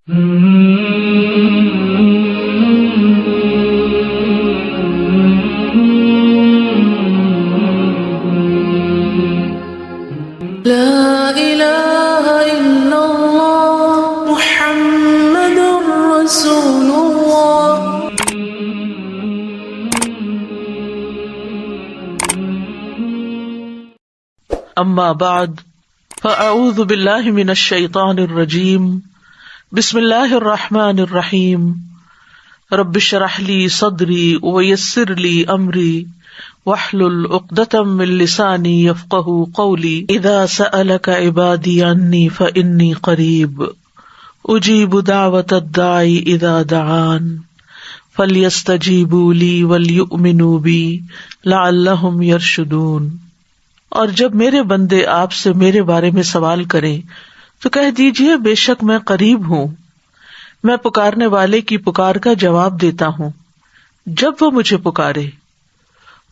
لا الہ الا اللہ محمد رسول اللہ. اما بعد فاعوذ باللہ من الشیطان الرجیم. بسم اللہ الرحمن الرحیم. رب اشرح لی صدری ویسر لی امری واحلل عقدۃ من لسانی یفقہوا قولی. اذا سألک عبادی عنی فانی قریب اجیب دعوۃ الداعی اذا دعان فلیستجیبوا لی ولیؤمنوا بی لعلہم یرشدون. اور جب میرے بندے آپ سے میرے بارے میں سوال کریں تو کہہ دیجئے بے شک میں قریب ہوں، میں پکارنے والے کی پکار کا جواب دیتا ہوں. جب وہ مجھے پکارے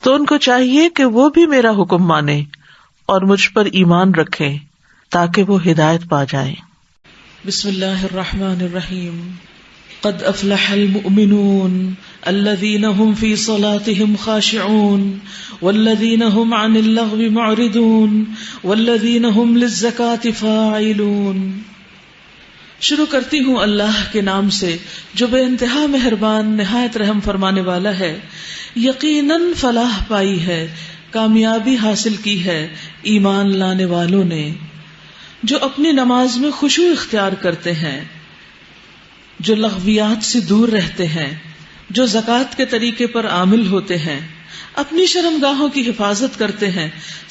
تو ان کو چاہیے کہ وہ بھی میرا حکم مانیں اور مجھ پر ایمان رکھیں تاکہ وہ ہدایت پا جائیں. بسم اللہ الرحمن الرحیم. قد افلح المؤمنون الذین هم فی صلاتهم خاشعون والذین هم عن اللغو معرضون والذین هم للزکاة فاعلون. شروع کرتی ہوں اللہ کے نام سے جو بے انتہا مہربان نہایت رحم فرمانے والا ہے. یقیناً فلاح پائی ہے، کامیابی حاصل کی ہے ایمان لانے والوں نے جو اپنی نماز میں خشوع اختیار کرتے ہیں، جو لغویات سے دور رہتے ہیں، جو زکوٰۃ کے طریقے پر عامل ہوتے ہیں، اپنی شرمگاہوں کی حفاظت کرتے ہیں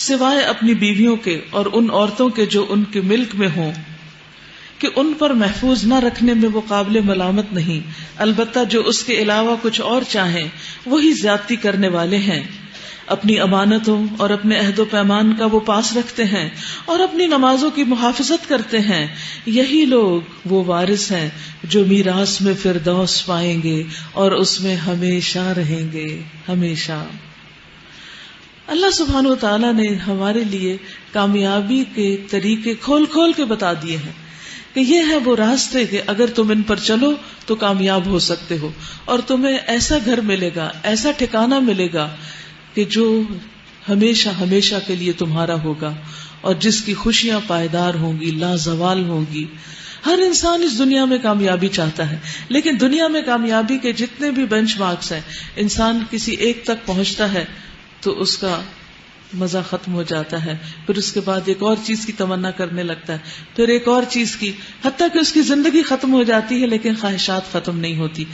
سوائے اپنی بیویوں کے اور ان عورتوں کے جو ان کے ملک میں ہوں کہ ان پر محفوظ نہ رکھنے میں وہ قابل ملامت نہیں، البتہ جو اس کے علاوہ کچھ اور چاہیں وہی زیادتی کرنے والے ہیں. اپنی امانتوں اور اپنے عہد و پیمان کا وہ پاس رکھتے ہیں اور اپنی نمازوں کی محافظت کرتے ہیں. یہی لوگ وہ وارث ہیں جو میراث میں فردوس پائیں گے اور اس میں ہمیشہ رہیں گے، ہمیشہ. اللہ سبحانہ و تعالیٰ نے ہمارے لیے کامیابی کے طریقے کھول کھول کے بتا دیے ہیں کہ یہ ہے وہ راستے کہ اگر تم ان پر چلو تو کامیاب ہو سکتے ہو، اور تمہیں ایسا گھر ملے گا، ایسا ٹھکانہ ملے گا کہ جو ہمیشہ ہمیشہ کے لیے تمہارا ہوگا اور جس کی خوشیاں پائیدار ہوں گی، لازوال ہوں گی. ہر انسان اس دنیا میں کامیابی چاہتا ہے، لیکن دنیا میں کامیابی کے جتنے بھی بینچ مارکس ہیں، انسان کسی ایک تک پہنچتا ہے تو اس کا مزہ ختم ہو جاتا ہے، پھر اس کے بعد ایک اور چیز کی تمنا کرنے لگتا ہے، پھر ایک اور چیز کی، حتیٰ کہ اس کی زندگی ختم ہو جاتی ہے لیکن خواہشات ختم نہیں ہوتی.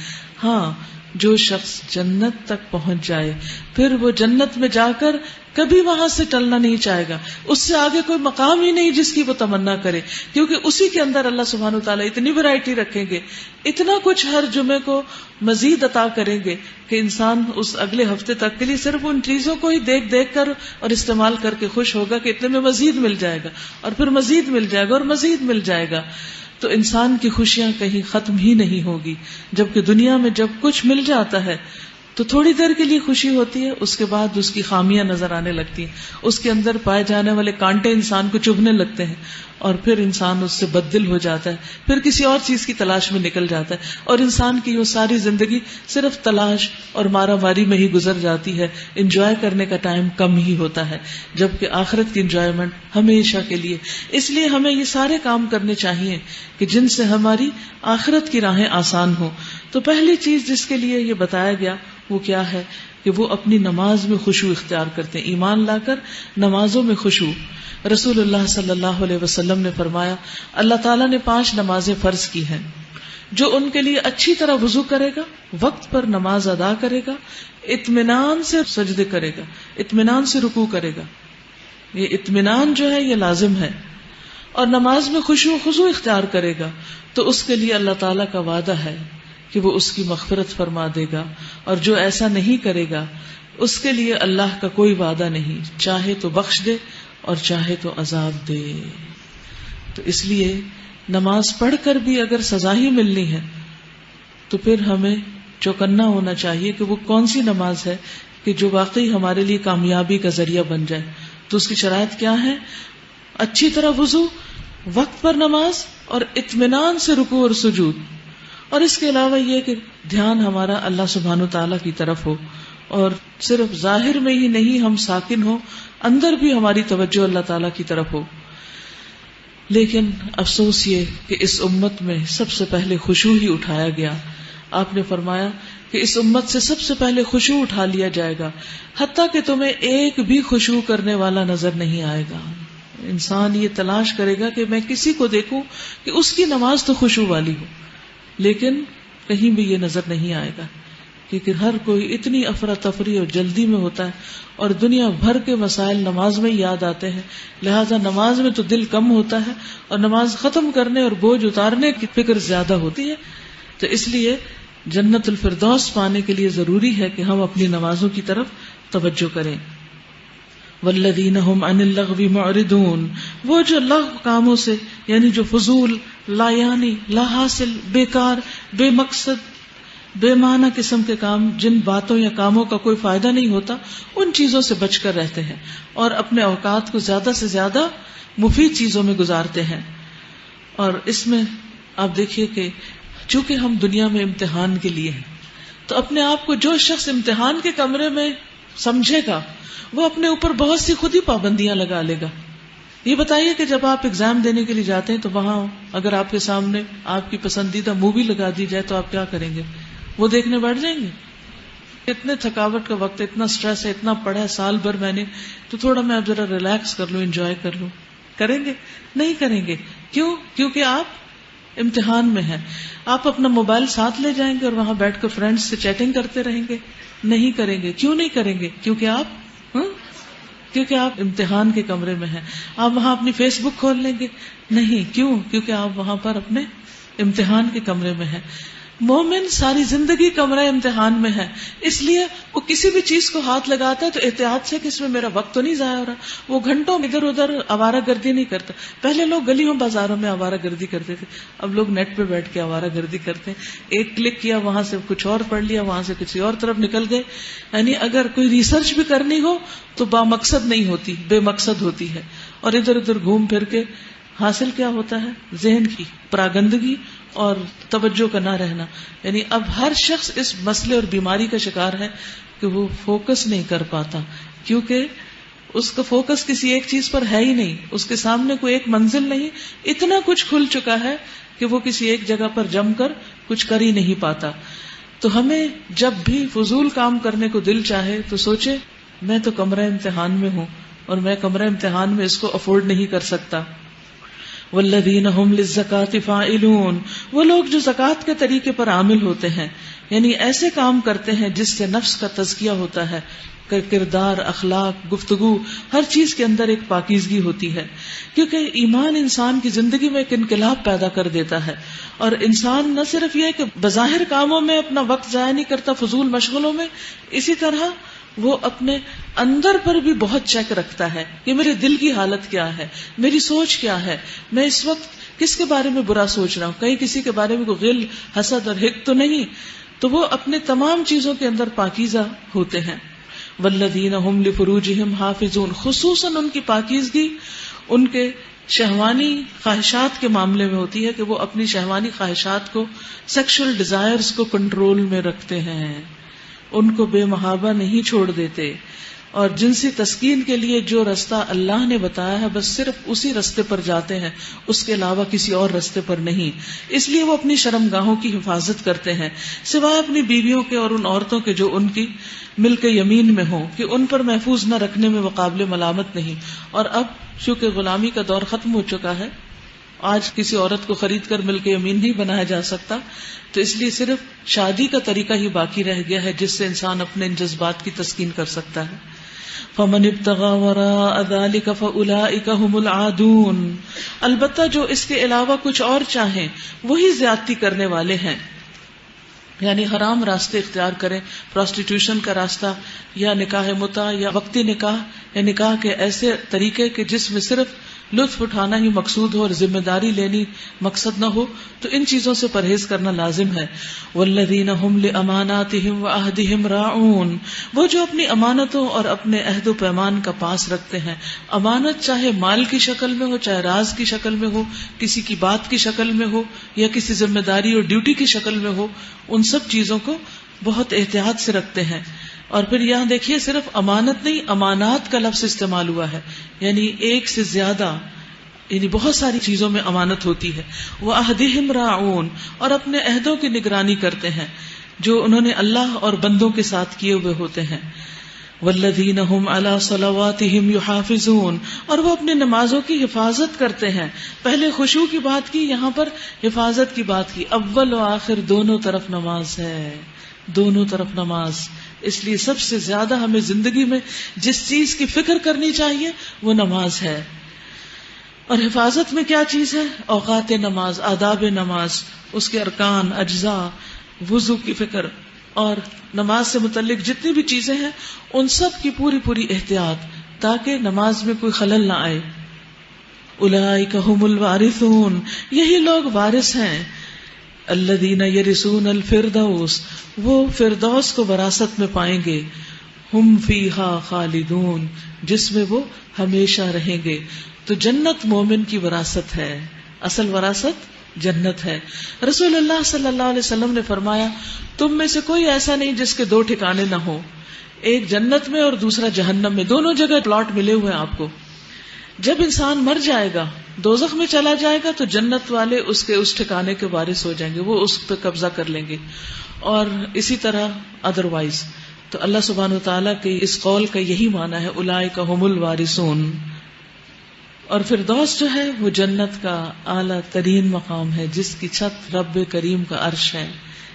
ہاں، جو شخص جنت تک پہنچ جائے پھر وہ جنت میں جا کر کبھی وہاں سے ٹلنا نہیں چاہے گا. اس سے آگے کوئی مقام ہی نہیں جس کی وہ تمنا کرے، کیونکہ اسی کے اندر اللہ سبحانہ وتعالیٰ اتنی ویرائٹی رکھیں گے، اتنا کچھ ہر جمعے کو مزید عطا کریں گے کہ انسان اس اگلے ہفتے تک کے لیے صرف ان چیزوں کو ہی دیکھ دیکھ کر اور استعمال کر کے خوش ہوگا کہ اتنے میں مزید مل جائے گا اور پھر مزید مل جائے گا اور مزید مل جائے گا. تو انسان کی خوشیاں کہیں ختم ہی نہیں ہوگی. جبکہ دنیا میں جب کچھ مل جاتا ہے تو تھوڑی دیر کے لیے خوشی ہوتی ہے، اس کے بعد اس کی خامیاں نظر آنے لگتی ہیں، اس کے اندر پائے جانے والے کانٹے انسان کو چبھنے لگتے ہیں اور پھر انسان اس سے بددل ہو جاتا ہے، پھر کسی اور چیز کی تلاش میں نکل جاتا ہے اور انسان کی وہ ساری زندگی صرف تلاش اور مارا ماری میں ہی گزر جاتی ہے. انجوائے کرنے کا ٹائم کم ہی ہوتا ہے، جبکہ آخرت کی انجوائمنٹ ہمیشہ کے لیے. اس لیے ہمیں یہ سارے کام کرنے چاہیے کہ جن سے ہماری آخرت کی راہیں آسان ہوں. تو پہلی چیز جس کے لیے یہ بتایا گیا وہ کیا ہے کہ وہ اپنی نماز میں خشوع اختیار کرتے ہیں، ایمان لا کر نمازوں میں خشوع. رسول اللہ صلی اللہ علیہ وسلم نے فرمایا اللہ تعالیٰ نے 5 نمازیں فرض کی ہیں، جو ان کے لیے اچھی طرح وضو کرے گا، وقت پر نماز ادا کرے گا، اطمینان سے سجدے کرے گا، اطمینان سے رکوع کرے گا. یہ اطمینان جو ہے یہ لازم ہے، اور نماز میں خشوع خضوع اختیار کرے گا تو اس کے لیے اللہ تعالیٰ کا وعدہ ہے کہ وہ اس کی مغفرت فرما دے گا. اور جو ایسا نہیں کرے گا اس کے لیے اللہ کا کوئی وعدہ نہیں، چاہے تو بخش دے اور چاہے تو عذاب دے. تو اس لیے نماز پڑھ کر بھی اگر سزا ہی ملنی ہے تو پھر ہمیں چوکنا ہونا چاہیے کہ وہ کون سی نماز ہے کہ جو واقعی ہمارے لیے کامیابی کا ذریعہ بن جائے. تو اس کی شرائط کیا ہے؟ اچھی طرح وضو، وقت پر نماز اور اطمینان سے رکوع اور سجود، اور اس کے علاوہ یہ کہ دھیان ہمارا اللہ سبحانہ تعالیٰ کی طرف ہو، اور صرف ظاہر میں ہی نہیں ہم ساکن ہو، اندر بھی ہماری توجہ اللہ تعالیٰ کی طرف ہو. لیکن افسوس یہ کہ اس امت میں سب سے پہلے خشوع ہی اٹھایا گیا. آپ نے فرمایا کہ اس امت سے سب سے پہلے خشوع اٹھا لیا جائے گا، حتیٰ کہ تمہیں ایک بھی خشوع کرنے والا نظر نہیں آئے گا. انسان یہ تلاش کرے گا کہ میں کسی کو دیکھوں کہ اس کی نماز تو خشوع والی ہو، لیکن کہیں بھی یہ نظر نہیں آئے گا، کیونکہ ہر کوئی اتنی افراتفری اور جلدی میں ہوتا ہے، اور دنیا بھر کے مسائل نماز میں یاد آتے ہیں. لہذا نماز میں تو دل کم ہوتا ہے، اور نماز ختم کرنے اور بوجھ اتارنے کی فکر زیادہ ہوتی ہے. تو اس لیے جنت الفردوس پانے کے لیے ضروری ہے کہ ہم اپنی نمازوں کی طرف توجہ کریں. والذین هم عن اللغو معرضون، وہ جو لغو کاموں سے، یعنی جو فضول، لا یعنی، لا حاصل، بیکار، بے مقصد، بے معنی قسم کے کام، جن باتوں یا کاموں کا کوئی فائدہ نہیں ہوتا، ان چیزوں سے بچ کر رہتے ہیں اور اپنے اوقات کو زیادہ سے زیادہ مفید چیزوں میں گزارتے ہیں. اور اس میں آپ دیکھیے کہ چونکہ ہم دنیا میں امتحان کے لیے ہیں، تو اپنے آپ کو جو شخص امتحان کے کمرے میں سمجھے گا وہ اپنے اوپر بہت سی خود ہی پابندیاں لگا لے گا. یہ بتائیے کہ جب آپ ایگزام دینے کے لیے جاتے ہیں تو وہاں اگر آپ کے سامنے آپ کی پسندیدہ مووی لگا دی جائے تو آپ کیا کریں گے؟ وہ دیکھنے بیٹھ جائیں گے؟ اتنے تھکاوٹ کا وقت، اتنا سٹریس ہے، اتنا پڑھا ہے سال بھر میں نے، تو تھوڑا میں اب ذرا ریلیکس کر لوں، انجوائے کر لوں. کریں گے؟ نہیں کریں گے. کیوں؟ کیونکہ آپ امتحان میں ہیں. آپ اپنا موبائل ساتھ لے جائیں گے اور وہاں بیٹھ کر فرینڈز سے چیٹنگ کرتے رہیں گے؟ نہیں کریں گے. کیوں نہیں کریں گے؟ کیونکہ آپ امتحان کے کمرے میں ہیں. آپ وہاں اپنی فیس بک کھول لیں گے؟ نہیں. کیوں؟ کیونکہ آپ وہاں پر اپنے امتحان کے کمرے میں ہیں. مومن ساری زندگی کمرہ امتحان میں ہے، اس لیے وہ کسی بھی چیز کو ہاتھ لگاتا ہے تو احتیاط سے کہ اس میں میرا وقت تو نہیں ضائع ہو رہا. وہ گھنٹوں ادھر ادھر آوارہ گردی نہیں کرتا. پہلے لوگ گلیوں بازاروں میں آوارہ گردی کرتے تھے، اب لوگ نیٹ پہ بیٹھ کے آوارہ گردی کرتے ہیں. ایک کلک کیا، وہاں سے کچھ اور پڑھ لیا، وہاں سے کسی اور طرف نکل گئے. یعنی اگر کوئی ریسرچ بھی کرنی ہو تو با مقصد نہیں ہوتی، بے مقصد ہوتی ہے. اور ادھر ادھر گھوم پھر کے حاصل کیا ہوتا ہے؟ ذہن کی پراگندگی اور توجہ کا نہ رہنا. یعنی اب ہر شخص اس مسئلے اور بیماری کا شکار ہے کہ وہ فوکس نہیں کر پاتا، کیونکہ اس کا فوکس کسی ایک چیز پر ہے ہی نہیں، اس کے سامنے کوئی ایک منزل نہیں. اتنا کچھ کھل چکا ہے کہ وہ کسی ایک جگہ پر جم کر کچھ کر ہی نہیں پاتا. تو ہمیں جب بھی فضول کام کرنے کو دل چاہے تو سوچے میں تو کمرہ امتحان میں ہوں اور میں کمرہ امتحان میں اس کو افورڈ نہیں کر سکتا. والذین هم للزکاۃ فاعلون، وہ لوگ جو زکوٰۃ کے طریقے پر عامل ہوتے ہیں، یعنی ایسے کام کرتے ہیں جس سے نفس کا تزکیہ ہوتا ہے، کردار، اخلاق، گفتگو، ہر چیز کے اندر ایک پاکیزگی ہوتی ہے. کیونکہ ایمان انسان کی زندگی میں ایک انقلاب پیدا کر دیتا ہے، اور انسان نہ صرف یہ کہ بظاہر کاموں میں اپنا وقت ضائع نہیں کرتا، فضول مشغلوں میں، اسی طرح وہ اپنے اندر پر بھی بہت چیک رکھتا ہے کہ میرے دل کی حالت کیا ہے، میری سوچ کیا ہے، میں اس وقت کس کے بارے میں برا سوچ رہا ہوں، کہیں کسی کے بارے میں کوئی غل، حسد اور حقد تو نہیں. تو وہ اپنے تمام چیزوں کے اندر پاکیزہ ہوتے ہیں. والذین هم لفروجہم حافظون، خصوصاً ان کی پاکیزگی ان کے شہوانی خواہشات کے معاملے میں ہوتی ہے کہ وہ اپنی شہوانی خواہشات کو، سیکشل ڈیزائرز کو کنٹرول میں رکھتے ہیں، ان کو بے محابہ نہیں چھوڑ دیتے. اور جنسی تسکین کے لیے جو رستہ اللہ نے بتایا ہے بس صرف اسی رستے پر جاتے ہیں، اس کے علاوہ کسی اور رستے پر نہیں. اس لیے وہ اپنی شرمگاہوں کی حفاظت کرتے ہیں، سوائے اپنی بیویوں کے اور ان عورتوں کے جو ان کی ملک یمین میں ہوں، کہ ان پر محفوظ نہ رکھنے میں وہ قابل ملامت نہیں. اور اب چونکہ غلامی کا دور ختم ہو چکا ہے، آج کسی عورت کو خرید کر ملک یمین نہیں بنایا جا سکتا، تو اس لیے صرف شادی کا طریقہ ہی باقی رہ گیا ہے جس سے انسان اپنے ان جذبات کی تسکین کر سکتا ہے. فمن ابتغى وراء ذلك فاولئك هم العادون، البتہ جو اس کے علاوہ کچھ اور چاہیں وہی زیادتی کرنے والے ہیں. یعنی حرام راستے اختیار کریں، پروسٹیٹیوشن کا راستہ، یا نکاح متع، یا وقتی نکاح، یا نکاح کے ایسے طریقے کہ جس میں صرف لطف اٹھانا ہی مقصود ہو اور ذمہ داری لینی مقصد نہ ہو تو ان چیزوں سے پرہیز کرنا لازم ہے. والذین ھم لاماناتہم وعہدہم راعون، وہ جو اپنی امانتوں اور اپنے عہد و پیمان کا پاس رکھتے ہیں. امانت چاہے مال کی شکل میں ہو، چاہے راز کی شکل میں ہو، کسی کی بات کی شکل میں ہو، یا کسی ذمہ داری اور ڈیوٹی کی شکل میں ہو، ان سب چیزوں کو بہت احتیاط سے رکھتے ہیں. اور پھر یہاں دیکھیے صرف امانت نہیں، امانات کا لفظ استعمال ہوا ہے، یعنی ایک سے زیادہ، یعنی بہت ساری چیزوں میں امانت ہوتی ہے. وعہدہم راعون، اور اپنے عہدوں کی نگرانی کرتے ہیں جو انہوں نے اللہ اور بندوں کے ساتھ کیے ہوئے ہوتے ہیں. والذین ھم علی صلواتہم یحافظون، اور وہ اپنے نمازوں کی حفاظت کرتے ہیں. پہلے خشوع کی بات کی، یہاں پر حفاظت کی بات کی. اول و آخر دونوں طرف نماز ہے، دونوں طرف نماز. اس لیے سب سے زیادہ ہمیں زندگی میں جس چیز کی فکر کرنی چاہیے وہ نماز ہے. اور حفاظت میں کیا چیز ہے؟ اوقات نماز، آداب نماز، اس کے ارکان، اجزاء، وضو کی فکر، اور نماز سے متعلق جتنی بھی چیزیں ہیں ان سب کی پوری پوری احتیاط، تاکہ نماز میں کوئی خلل نہ آئے. اولئک ھم الوارثون، یہی لوگ وارث ہیں. الذین یرثون الفردوس، وہ فردوس کو وراثت میں پائیں گے. ہم فیہا خالدون، جس میں وہ ہمیشہ رہیں گے. تو جنت مومن کی وراثت ہے، اصل وراثت جنت ہے. رسول اللہ صلی اللہ علیہ وسلم نے فرمایا تم میں سے کوئی ایسا نہیں جس کے دو ٹھکانے نہ ہو، ایک جنت میں اور دوسرا جہنم میں، دونوں جگہ پلاٹ ملے ہوئے ہیں آپ کو. جب انسان مر جائے گا، دوزخ میں چلا جائے گا، تو جنت والے اس کے اس ٹھکانے کے وارث ہو جائیں گے، وہ اس پہ قبضہ کر لیں گے. اور اسی طرح ادروائز. تو اللہ سبحانہ وتعالیٰ کے اس قول کا یہی معنی ہے اولئک ھم الوارثون. اور فردوس جو ہے وہ جنت کا اعلیٰ ترین مقام ہے، جس کی چھت رب کریم کا عرش ہے،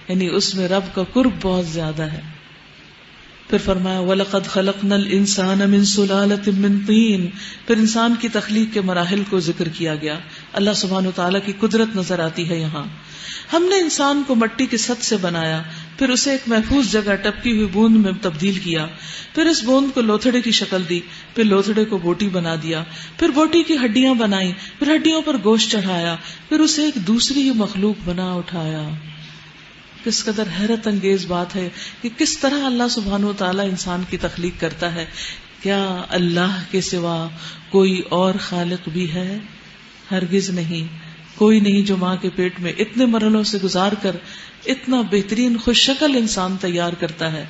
یعنی اس میں رب کا قرب بہت زیادہ ہے. پھر فرمایا وَلَقَدْ خَلَقْنَا الْإِنسَانَ مِنْ سُلَالَةٍ مِّن طِينٍ. پھر انسان کی تخلیق کے مراحل کو ذکر کیا گیا. اللہ سبحانہ وتعالیٰ کی قدرت نظر آتی ہے یہاں. ہم نے انسان کو مٹی کی سط سے بنایا، پھر اسے ایک محفوظ جگہ ٹپکی ہوئی بوند میں تبدیل کیا، پھر اس بوند کو لوتھڑے کی شکل دی، پھر لوتھڑے کو بوٹی بنا دیا، پھر بوٹی کی ہڈیاں بنائیں، پھر ہڈیوں پر گوشت چڑھایا، پھر اسے ایک دوسری ہی مخلوق بنا اٹھایا. کس قدر حیرت انگیز بات ہے کہ کس طرح اللہ سبحانہ وتعالیٰ انسان کی تخلیق کرتا ہے. کیا اللہ کے سوا کوئی اور خالق بھی ہے؟ ہرگز نہیں. کوئی نہیں جو ماں کے پیٹ میں اتنے مرحلوں سے گزار کر اتنا بہترین خوش شکل انسان تیار کرتا ہے.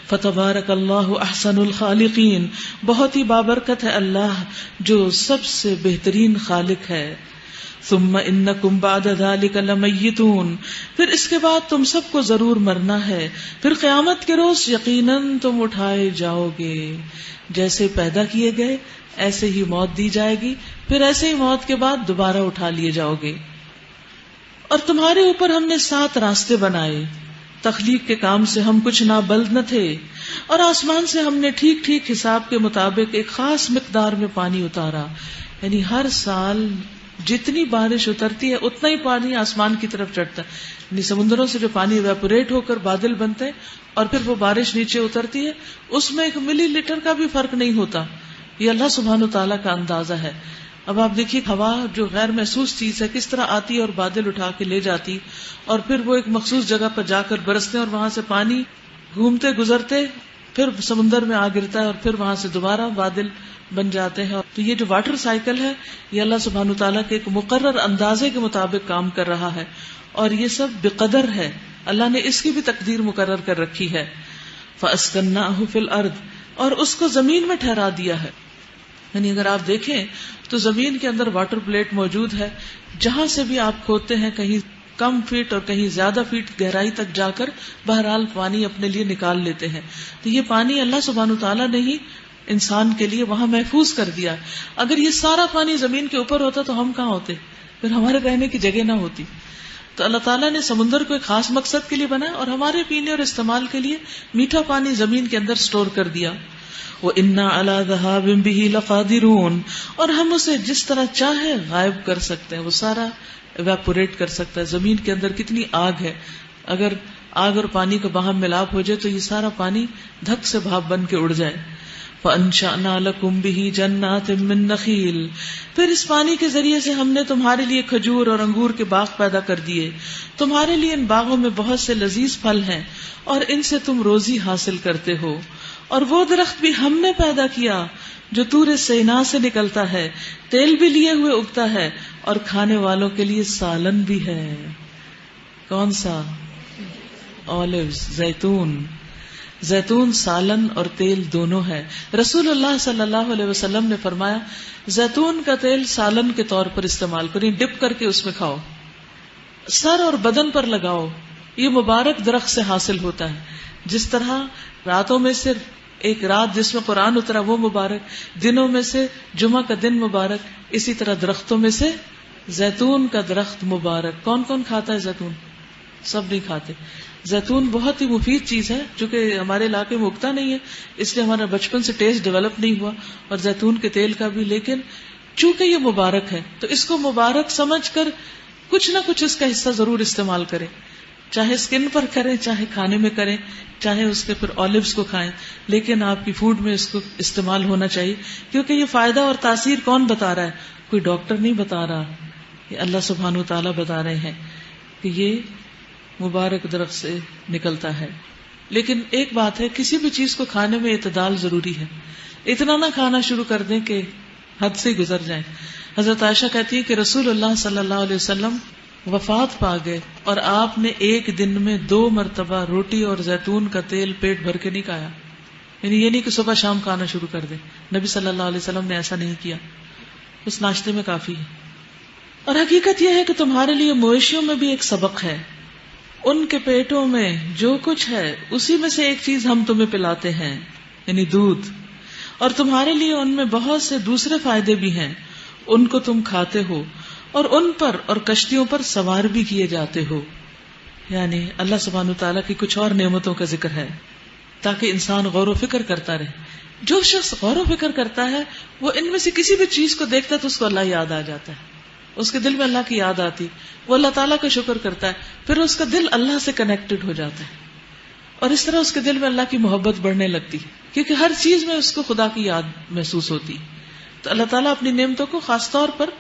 فتبارک اللہ احسن الخالقین، بہت ہی بابرکت ہے اللہ جو سب سے بہترین خالق ہے. ثم انکم بعد ذلک لمیتون، پھر اس کے بعد تم سب کو ضرور مرنا ہے، پھر قیامت کے روز یقیناً تم اٹھائے جاؤ گے. جیسے پیدا کیے گئے ایسے ہی موت دی جائے گی، پھر ایسے ہی موت کے بعد دوبارہ اٹھا لیے جاؤ گے. اور تمہارے اوپر ہم نے 7 راستے بنائے، تخلیق کے کام سے ہم کچھ نابلد نہ تھے، اور آسمان سے ہم نے ٹھیک ٹھیک حساب کے مطابق ایک خاص مقدار میں پانی اتارا. یعنی ہر سال جتنی بارش اترتی ہے اتنا ہی پانی آسمان کی طرف چڑھتا ہے. یعنی سمندروں سے جو پانی ایویپوریٹ ہو کر بادل بنتے ہیں اور پھر وہ بارش نیچے اترتی ہے، اس میں 1 ملی لیٹر کا بھی فرق نہیں ہوتا. یہ اللہ سبحانہ وتعالیٰ کا اندازہ ہے. اب آپ دیکھیے ہوا جو غیر محسوس چیز ہے کس طرح آتی ہے اور بادل اٹھا کے لے جاتی، اور پھر وہ ایک مخصوص جگہ پر جا کر برستے ہیں اور وہاں سے پانی گھومتے گزرتے پھر سمندر میں آ گرتا ہے اور پھر وہاں سے دوبارہ بادل بن جاتے ہیں. تو یہ جو واٹر سائیکل ہے یہ اللہ سبحانہ وتعالیٰ کے ایک مقرر اندازے کے مطابق کام کر رہا ہے، اور یہ سب بقدر ہے. اللہ نے اس کی بھی تقدیر مقرر کر رکھی ہے. فَأَسْكَنَّاهُ فِي الْأَرْضِ، اور اس کو زمین میں ٹھہرا دیا ہے. یعنی اگر آپ دیکھیں تو زمین کے اندر واٹر پلیٹ موجود ہے، جہاں سے بھی آپ کھودتے ہیں کہیں کم فیٹ اور کہیں زیادہ فیٹ گہرائی تک جا کر بہرحال پانی اپنے لیے نکال لیتے ہیں. تو یہ پانی اللہ سبحانہ وتعالیٰ نے ہی انسان کے لیے وہاں محفوظ کر دیا. اگر یہ سارا پانی زمین کے اوپر ہوتا تو ہم کہاں ہوتے، پھر ہمارے رہنے کی جگہ نہ ہوتی. تو اللہ تعالیٰ نے سمندر کو ایک خاص مقصد کے لیے بنایا اور ہمارے پینے اور استعمال کے لیے میٹھا پانی زمین کے اندر سٹور کر دیا. وَإِنَّا عَلَىٰ ذَهَابٍ بِهِ لَقَادِرُونَ، اور ہم اسے جس طرح چاہے غائب کر سکتے ہیں، وہ سارا ایویپوریٹ کر سکتا ہے. زمین کے اندر کتنی آگ ہے، اگر آگ اور پانی کا باہم ملاپ ہو جائے تو یہ سارا پانی دھک سے بھاپ بن کے اڑ جائے. فَأَنشَأْنَا لَكُمْ بِهِ جَنَّاتٍ مِّن نَخِيلٍ، پھر اس پانی کے ذریعے سے ہم نے تمہارے لیے کھجور اور انگور کے باغ پیدا کر دیے، تمہارے لیے ان باغوں میں بہت سے لذیذ پھل ہیں اور ان سے تم روزی حاصل کرتے ہو۔ اور وہ درخت بھی ہم نے پیدا کیا جو طور سینا سے نکلتا ہے، تیل بھی لیے ہوئے اگتا ہے اور کھانے والوں کے لیے سالن بھی ہے۔ کون سا؟ اولیوز، زیتون۔ زیتون سالن اور تیل دونوں ہے۔ رسول اللہ صلی اللہ علیہ وسلم نے فرمایا زیتون کا تیل سالن کے طور پر استعمال کریں، ڈپ کر کے اس میں کھاؤ، سر اور بدن پر لگاؤ، یہ مبارک درخت سے حاصل ہوتا ہے۔ جس طرح راتوں میں سے ایک رات جس میں قرآن اترا وہ مبارک، دنوں میں سے جمعہ کا دن مبارک، اسی طرح درختوں میں سے زیتون کا درخت مبارک۔ کون کون کھاتا ہے زیتون؟ سب نہیں کھاتے۔ زیتون بہت ہی مفید چیز ہے، جو کہ ہمارے علاقے میں اگتا نہیں ہے، اس لیے ہمارا بچپن سے ٹیسٹ ڈیولپ نہیں ہوا، اور زیتون کے تیل کا بھی، لیکن چونکہ یہ مبارک ہے تو اس کو مبارک سمجھ کر کچھ نہ کچھ اس کا حصہ ضرور استعمال کریں، چاہے اسکن پر کریں، چاہے کھانے میں کریں، چاہے اس کے پھر اولیوز کو کھائیں، لیکن آپ کی فوڈ میں اس کو استعمال ہونا چاہیے، کیونکہ یہ فائدہ اور تاثیر کون بتا رہا ہے؟ کوئی ڈاکٹر نہیں بتا رہا، یہ اللہ سبحانہ وتعالیٰ بتا رہے ہیں کہ یہ مبارک درخت سے نکلتا ہے۔ لیکن ایک بات ہے، کسی بھی چیز کو کھانے میں اعتدال ضروری ہے، اتنا نہ کھانا شروع کر دیں کہ حد سے گزر جائیں۔ حضرت عائشہ کہتی ہے کہ رسول اللہ صلی اللہ علیہ وسلم وفات پا گئے اور آپ نے ایک دن میں 2 مرتبہ روٹی اور زیتون کا تیل پیٹ بھر کے نہیں کھایا، یعنی یہ نہیں کہ صبح شام کھانا شروع کر دیں، نبی صلی اللہ علیہ وسلم نے ایسا نہیں کیا، اس ناشتے میں کافی ہے۔ اور حقیقت یہ ہے کہ تمہارے لیے مویشیوں میں بھی ایک سبق ہے، ان کے پیٹوں میں جو کچھ ہے اسی میں سے ایک چیز ہم تمہیں پلاتے ہیں، یعنی دودھ، اور تمہارے لیے ان میں بہت سے دوسرے فائدے بھی ہیں، ان کو تم کھاتے ہو اور ان پر اور کشتیوں پر سوار بھی کیے جاتے ہو۔ یعنی اللہ سبحانہ وتعالیٰ کی کچھ اور نعمتوں کا ذکر ہے تاکہ انسان غور و فکر کرتا رہے۔ جو شخص غور و فکر کرتا ہے وہ ان میں سے کسی بھی چیز کو دیکھتا ہے تو اس کو اللہ یاد آ جاتا ہے، اس کے دل میں اللہ کی یاد آتی، وہ اللہ تعالیٰ کا شکر کرتا ہے، پھر اس کا دل اللہ سے کنیکٹڈ ہو جاتا ہے، اور اس طرح اس کے دل میں اللہ کی محبت بڑھنے لگتی، کیونکہ ہر چیز میں اس کو خدا کی یاد محسوس ہوتی۔ تو اللہ تعالیٰ اپنی نعمتوں کو خاص طور پر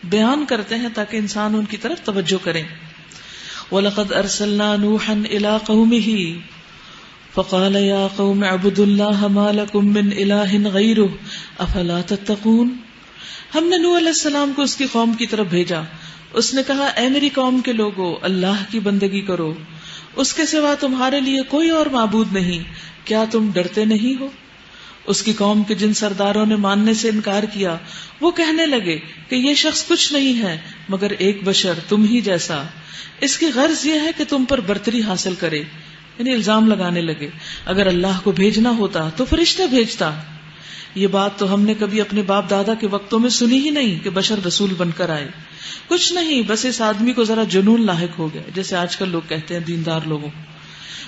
بیان کرتے ہیں تاکہ انسان ان کی طرف توجہ کرے۔ وَلَقَدْ أَرْسَلْنَا نُوحًا إِلَىٰ قَوْمِهِ فَقَالَ يَا قَوْمِ اعْبُدُوا اللَّهَ مَا لَكُم مِّنْ إِلَٰهٍ غَيْرُهُ أَفَلَا تَتَّقُونَ۔ ہم نے نوح علیہ السلام کو اس کی قوم کی طرف بھیجا، اس نے کہا اے میری قوم کے لوگو، اللہ کی بندگی کرو، اس کے سوا تمہارے لیے کوئی اور معبود نہیں، کیا تم ڈرتے نہیں ہو؟ اس کی قوم کے جن سرداروں نے ماننے سے انکار کیا وہ کہنے لگے کہ یہ شخص کچھ نہیں ہے مگر ایک بشر تم ہی جیسا، اس کی غرض یہ ہے کہ تم پر برتری حاصل کرے، یعنی الزام لگانے لگے، اگر اللہ کو بھیجنا ہوتا تو فرشتے بھیجتا۔ یہ بات تو ہم نے کبھی اپنے باپ دادا کے وقتوں میں سنی ہی نہیں کہ بشر رسول بن کر آئے، کچھ نہیں، بس اس آدمی کو ذرا جنون لاحق ہو گیا، جیسے آج کل لوگ کہتے ہیں دیندار لوگوں،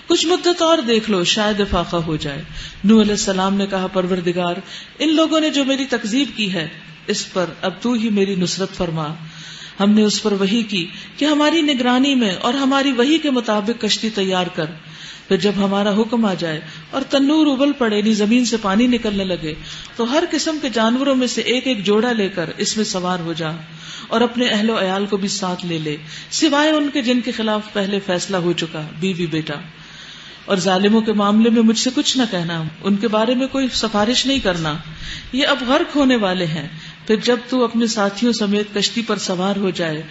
کچھ مدت اور دیکھ لو شاید افاقہ ہو جائے۔ نوح علیہ السلام نے کہا پروردگار، ان لوگوں نے جو میری تکذیب کی ہے اس پر اب تو ہی میری نصرت فرما۔ ہم نے اس پر وحی کی کہ ہماری نگرانی میں اور ہماری وحی کے مطابق کشتی تیار کر، پھر جب ہمارا حکم آ جائے اور تنور ابل پڑے، یعنی زمین سے پانی نکلنے لگے، تو ہر قسم کے جانوروں میں سے ایک ایک جوڑا لے کر اس میں سوار ہو جا، اور اپنے اہل و عیال کو بھی ساتھ لے لے، سوائے ان کے جن کے خلاف پہلے فیصلہ ہو چکا، بیوی بیٹا۔ اور ظالموں کے معاملے میں مجھ سے کچھ نہ کہنا، ان کے بارے میں کوئی سفارش نہیں کرنا، یہ اب غرق ہونے والے ہیں۔ پھر جب تو اپنے ساتھیوں سمیت کشتی پر سوار ہو جائے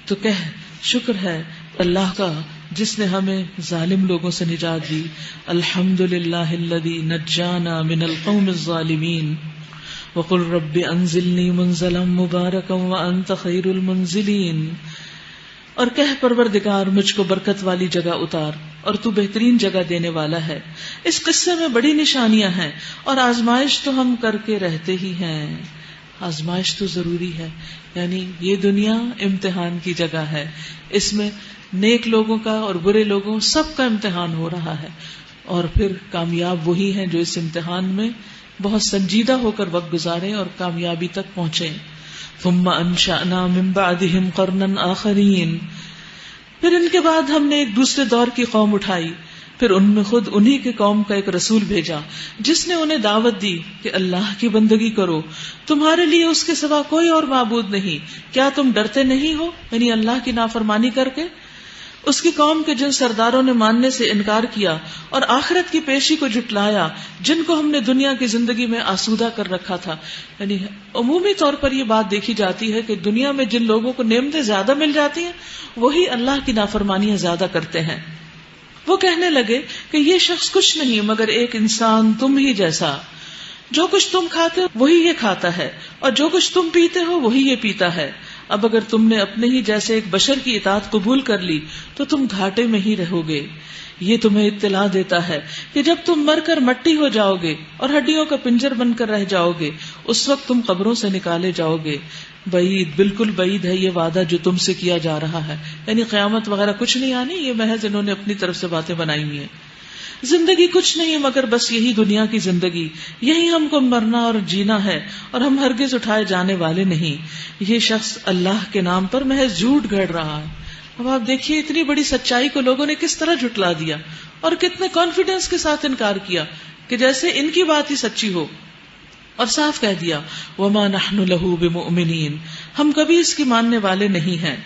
تو کہہ شکر ہے اللہ کا جس نے ہمیں ظالم لوگوں سے نجات دی، الحمدللہ الذی نجانا من القوم الظالمین، وقل رب انزلنی منزلا مبارکا وانت خیر المنزلین، اور کہہ پروردگار مجھ کو برکت والی جگہ اتار اور تو بہترین جگہ دینے والا ہے۔ اس قصے میں بڑی نشانیاں ہیں اور آزمائش تو ہم کر کے رہتے ہی ہیں، آزمائش تو ضروری ہے، یعنی یہ دنیا امتحان کی جگہ ہے، اس میں نیک لوگوں کا اور برے لوگوں سب کا امتحان ہو رہا ہے، اور پھر کامیاب وہی ہیں جو اس امتحان میں بہت سنجیدہ ہو کر وقت گزاریں اور کامیابی تک پہنچیں۔ ثم انشأنا من بعدهم قرنا آخرین، پھر ان کے بعد ہم نے ایک دوسرے دور کی قوم اٹھائی، پھر ان میں خود انہی کے قوم کا ایک رسول بھیجا جس نے انہیں دعوت دی کہ اللہ کی بندگی کرو، تمہارے لیے اس کے سوا کوئی اور معبود نہیں، کیا تم ڈرتے نہیں ہو؟ یعنی اللہ کی نافرمانی کر کے اس کی قوم کے جن سرداروں نے ماننے سے انکار کیا اور آخرت کی پیشی کو جھٹلایا، جن کو ہم نے دنیا کی زندگی میں آسودہ کر رکھا تھا. یعنی عمومی طور پر یہ بات دیکھی جاتی ہے کہ دنیا میں جن لوگوں کو نعمتیں زیادہ مل جاتی ہیں وہی اللہ کی نافرمانیاں زیادہ کرتے ہیں. وہ کہنے لگے کہ یہ شخص کچھ نہیں مگر ایک انسان تم ہی جیسا، جو کچھ تم کھاتے ہو وہی یہ کھاتا ہے اور جو کچھ تم پیتے ہو وہی یہ پیتا ہے. اب اگر تم نے اپنے ہی جیسے ایک بشر کی اطاعت قبول کر لی تو تم گھاٹے میں ہی رہو گے. یہ تمہیں اطلاع دیتا ہے کہ جب تم مر کر مٹی ہو جاؤ گے اور ہڈیوں کا پنجر بن کر رہ جاؤ گے اس وقت تم قبروں سے نکالے جاؤ گے. بعید، بالکل بعید ہے یہ وعدہ جو تم سے کیا جا رہا ہے. یعنی قیامت وغیرہ کچھ نہیں آنی، یہ محض انہوں نے اپنی طرف سے باتیں بنائی ہوئی ہیں. زندگی کچھ نہیں مگر بس یہی دنیا کی زندگی، یہی ہم کو مرنا اور جینا ہے اور ہم ہرگز اٹھائے جانے والے نہیں. یہ شخص اللہ کے نام پر محض جھوٹ گھڑ رہا ہے. اب آپ دیکھیے اتنی بڑی سچائی کو لوگوں نے کس طرح جھٹلا دیا اور کتنے کانفیڈنس کے ساتھ انکار کیا کہ جیسے ان کی بات ہی سچی ہو، اور صاف کہہ دیا وما نحن له بمؤمنین، ہم کبھی اس کی ماننے والے نہیں ہیں.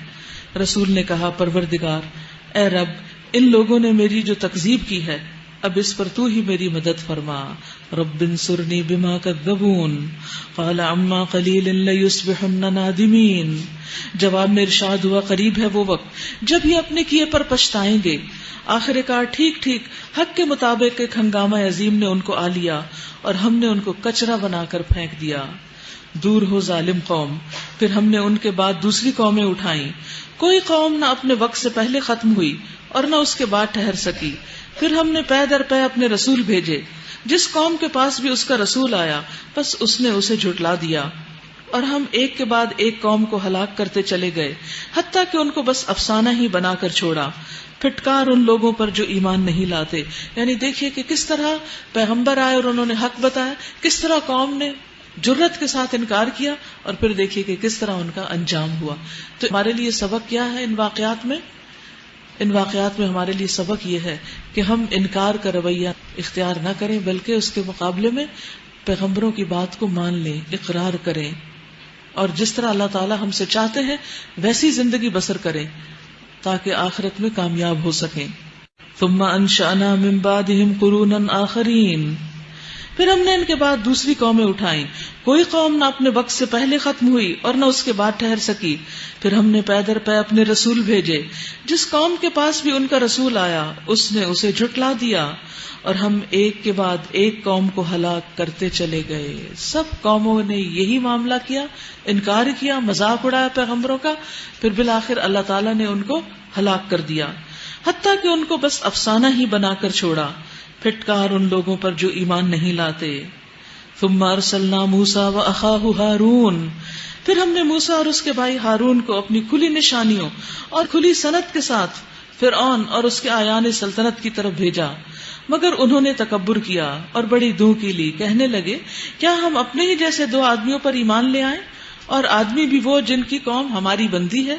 رسول نے کہا پروردگار، اے رب، ان لوگوں نے میری جو تکذیب کی ہے اب اس پر تو ہی میری مدد فرما. رب انصرنی بما کذبون قال عما قلیل لیصبحن نادمین. جواب میں ارشاد ہوا قریب ہے وہ وقت جب یہ اپنے کیے پر پچھتائیں گے. آخر کار ٹھیک ٹھیک حق کے مطابق ایک ہنگامہ عظیم نے ان کو آ لیا اور ہم نے ان کو کچرا بنا کر پھینک دیا. دور ہو ظالم قوم. پھر ہم نے ان کے بعد دوسری قومیں اٹھائیں. کوئی قوم نہ اپنے وقت سے پہلے ختم ہوئی اور نہ اس کے بعد ٹھہر سکی. پھر ہم نے پے در پے اپنے رسول بھیجے. جس قوم کے پاس بھی اس کا رسول آیا بس اس نے اسے جھٹلا دیا، اور ہم ایک کے بعد ایک قوم کو ہلاک کرتے چلے گئے حتیٰ کہ ان کو بس افسانہ ہی بنا کر چھوڑا. پھٹکار ان لوگوں پر جو ایمان نہیں لاتے. یعنی دیکھیے کہ کس طرح پیغمبر آئے اور انہوں نے حق بتایا، کس طرح قوم نے جرت کے ساتھ انکار کیا، اور پھر دیکھیے کہ کس طرح ان کا انجام ہوا. تو ہمارے لیے سبق کیا ہے ان واقعات میں؟ ان واقعات میں ہمارے لیے سبق یہ ہے کہ ہم انکار کا رویہ اختیار نہ کریں، بلکہ اس کے مقابلے میں پیغمبروں کی بات کو مان لیں، اقرار کریں، اور جس طرح اللہ تعالی ہم سے چاہتے ہیں ویسی زندگی بسر کریں تاکہ آخرت میں کامیاب ہو سکیں. ثم انشأنا من بعدهم قرونا آخرین. پھر ہم نے ان کے بعد دوسری قومیں اٹھائیں. کوئی قوم نہ اپنے وقت سے پہلے ختم ہوئی اور نہ اس کے بعد ٹھہر سکی. پھر ہم نے پے در پے اپنے رسول بھیجے. جس قوم کے پاس بھی ان کا رسول آیا اس نے اسے جھٹلا دیا، اور ہم ایک کے بعد ایک قوم کو ہلاک کرتے چلے گئے. سب قوموں نے یہی معاملہ کیا، انکار کیا، مذاق اڑایا پیغمبروں کا. پھر بالآخر اللہ تعالیٰ نے ان کو ہلاک کر دیا، حتیٰ کہ ان کو بس افسانہ ہی بنا کر چھوڑا. پھٹکار ان لوگوں پر جو ایمان نہیں لاتے. ثم ارسلنا موسیٰ واخاہ ہارون. پھر ہم نے موسیٰ اور اس کے بھائی ہارون کو اپنی کھلی نشانیوں اور کھلی صنعت کے ساتھ فرعون اور اس کے آیان سلطنت کی طرف بھیجا، مگر انہوں نے تکبر کیا اور بڑی دو کی لی. کہنے لگے کیا ہم اپنے ہی جیسے دو آدمیوں پر ایمان لے آئیں، اور آدمی بھی وہ جن کی قوم ہماری بندی ہے،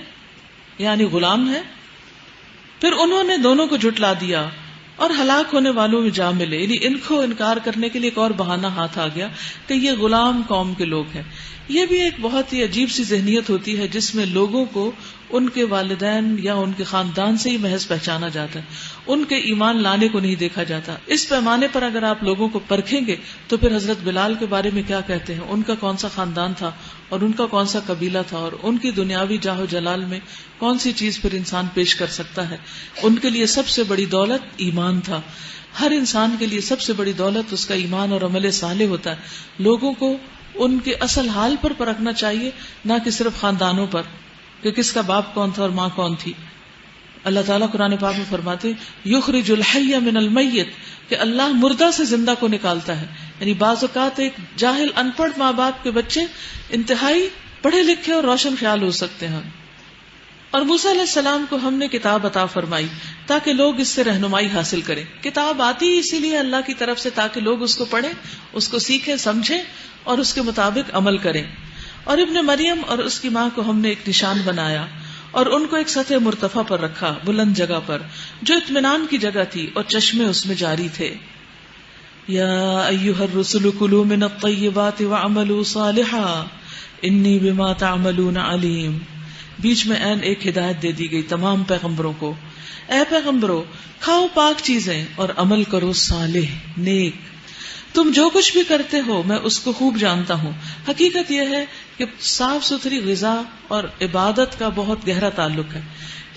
یعنی غلام ہے. پھر انہوں نے دونوں کو جھٹلا دیا اور ہلاک ہونے والوں میں جا ملے. یعنی ان کو انکار کرنے کے لیے ایک اور بہانہ ہاتھ آ گیا کہ یہ غلام قوم کے لوگ ہیں. یہ بھی ایک بہت ہی عجیب سی ذہنیت ہوتی ہے جس میں لوگوں کو ان کے والدین یا ان کے خاندان سے ہی محض پہچانا جاتا ہے، ان کے ایمان لانے کو نہیں دیکھا جاتا. اس پیمانے پر اگر آپ لوگوں کو پرکھیں گے تو پھر حضرت بلال کے بارے میں کیا کہتے ہیں، ان کا کون سا خاندان تھا اور ان کا کون سا قبیلہ تھا، اور ان کی دنیاوی جاہ و جلال میں کون سی چیز پھر انسان پیش کر سکتا ہے. ان کے لیے سب سے بڑی دولت ایمان تھا. ہر انسان کے لیے سب سے بڑی دولت اس کا ایمان اور عمل صالح ہوتا ہے. لوگوں کو ان کے اصل حال پر پرکھنا چاہیے، نہ کہ صرف خاندانوں پر کہ کس کا باپ کون تھا اور ماں کون تھی. اللہ تعالیٰ قرآن پاک میں فرماتے یخرج الحی من المیت، کہ اللہ مردہ سے زندہ کو نکالتا ہے. یعنی بعض اوقات ایک جاہل ان پڑھ ماں باپ کے بچے انتہائی پڑھے لکھے اور روشن خیال ہو سکتے ہیں. اور موسیٰ علیہ السلام کو ہم نے کتاب عطا فرمائی تاکہ لوگ اس سے رہنمائی حاصل کریں. کتاب آتی اسی لیے اللہ کی طرف سے تاکہ لوگ اس کو پڑھیں، اس کو سیکھیں، سمجھیں اور اس کے مطابق عمل کریں. اور ابن مریم اور اس کی ماں کو ہم نے ایک نشان بنایا اور ان کو ایک سطح مرتفع پر رکھا، بلند جگہ پر جو اطمینان کی جگہ تھی اور چشمے اس میں جاری تھے. یا ایھا الرسل کلوا من الطیبات واعملوا صالحا انی بما تعملون علیم. بیچ میں عین ایک ہدایت دے دی گئی تمام پیغمبروں کو، اے پیغمبروں کھاؤ پاک چیزیں اور عمل کرو صالح نیک، تم جو کچھ بھی کرتے ہو میں اس کو خوب جانتا ہوں. حقیقت یہ ہے کہ صاف ستھری غذا اور عبادت کا بہت گہرا تعلق ہے.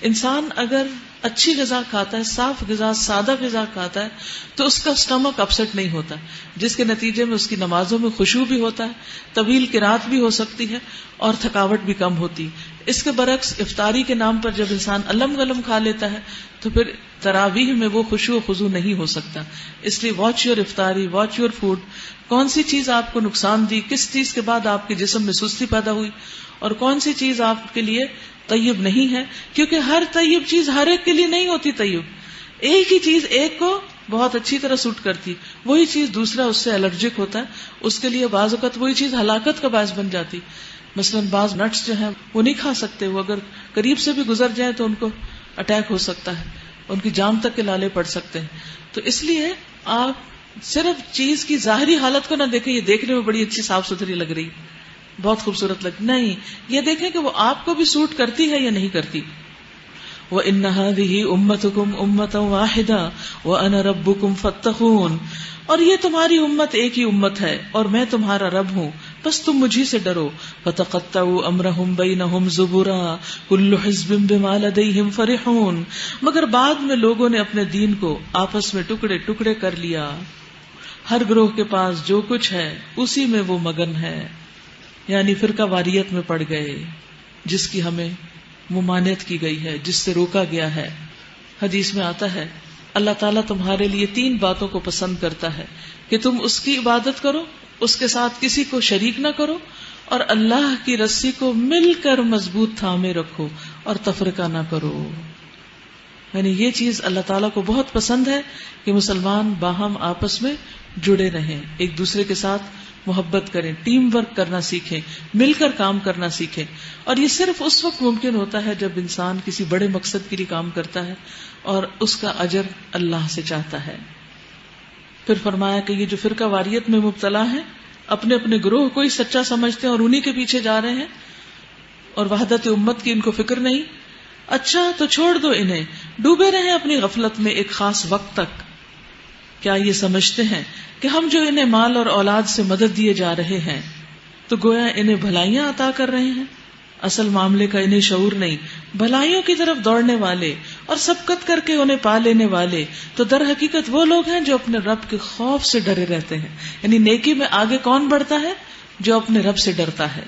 انسان اگر اچھی غذا کھاتا ہے، صاف غذا، سادہ غذا کھاتا ہے تو اس کا اسٹمک اپسٹ نہیں ہوتا، جس کے نتیجے میں اس کی نمازوں میں خشوع بھی ہوتا ہے، طویل قرات بھی ہو سکتی ہے اور تھکاوٹ بھی کم ہوتی. اس کے برعکس افطاری کے نام پر جب انسان علم گلم کھا لیتا ہے تو پھر تراویح میں وہ خشوع و خضوع نہیں ہو سکتا. اس لیے واچ یور افطاری، واچ یور فوڈ. کون سی چیز آپ کو نقصان دی، کس چیز کے بعد آپ کے جسم میں سستی پیدا ہوئی، اور کون سی چیز آپ کے لیے طیب نہیں ہے، کیونکہ ہر طیب چیز ہر ایک کے لیے نہیں ہوتی طیب. ایک ہی چیز ایک کو بہت اچھی طرح سوٹ کرتی، وہی چیز دوسرا اس سے الرجک ہوتا ہے، اس کے لیے بعض اوقات وہی چیز ہلاکت کا باعث بن جاتی. مثلاً بعض نٹس جو ہیں وہ نہیں کھا سکتے، وہ اگر قریب سے بھی گزر جائیں تو ان کو اٹیک ہو سکتا ہے، ان کی جان تک کے لالے پڑ سکتے ہیں. تو اس لیے آپ صرف چیز کی ظاہری حالت کو نہ دیکھیں، یہ دیکھنے میں بڑی اچھی صاف ستھری لگ رہی، بہت خوبصورت لگ، نہیں، یہ دیکھیں کہ وہ آپ کو بھی سوٹ کرتی ہے یا نہیں کرتی. وَإِنَّ هَذِهِ أُمَّتُكُمْ أُمَّةً وَاحِدَةً وَأَنَا رَبُّكُمْ فَاتَّقُونِ. اور یہ تمہاری امت ایک ہی امت ہے اور میں تمہارا رب ہوں، بس تم مجھی سے ڈرو. فَتَقَطَّعُوا أَمْرَهُمْ بَيْنَهُمْ زُبُرًا كُلُّ حِزْبٍ بِمَا لَدَيْهِمْ فَرِحُونَ. مگر بعد میں لوگوں نے اپنے دین کو آپس میں ٹکڑے ٹکڑے کر لیا، ہر گروہ کے پاس جو کچھ ہے اسی میں وہ مگن ہے، یعنی فرقہ واریت میں پڑ گئے، جس کی ہمیں ممانعت کی گئی ہے، جس سے روکا گیا ہے. حدیث میں آتا ہے اللہ تعالیٰ تمہارے لیے 3 باتوں کو پسند کرتا ہے کہ تم اس کی عبادت کرو، اس کے ساتھ کسی کو شریک نہ کرو، اور اللہ کی رسی کو مل کر مضبوط تھامے رکھو اور تفرقہ نہ کرو. یعنی یہ چیز اللہ تعالیٰ کو بہت پسند ہے کہ مسلمان باہم آپس میں جڑے رہیں، ایک دوسرے کے ساتھ محبت کریں، ٹیم ورک کرنا سیکھیں، مل کر کام کرنا سیکھیں. اور یہ صرف اس وقت ممکن ہوتا ہے جب انسان کسی بڑے مقصد کے لیے کام کرتا ہے اور اس کا اجر اللہ سے چاہتا ہے. پھر فرمایا کہ یہ جو فرقہ واریت میں مبتلا ہیں، اپنے اپنے گروہ کو ہی سچا سمجھتے ہیں اور انہی کے پیچھے جا رہے ہیں، اور وحدت امت کی ان کو فکر نہیں. اچھا تو چھوڑ دو انہیں، ڈوبے رہیں اپنی غفلت میں ایک خاص وقت تک. کیا یہ سمجھتے ہیں کہ ہم جو انہیں مال اور اولاد سے مدد دیے جا رہے ہیں تو گویا انہیں بھلائیاں عطا کر رہے ہیں؟ اصل معاملے کا انہیں شعور نہیں. بھلائیوں کی طرف دوڑنے والے اور سبقت کر کے انہیں پا لینے والے تو در حقیقت وہ لوگ ہیں جو اپنے رب کے خوف سے ڈرے رہتے ہیں. یعنی نیکی میں آگے کون بڑھتا ہے؟ جو اپنے رب سے ڈرتا ہے.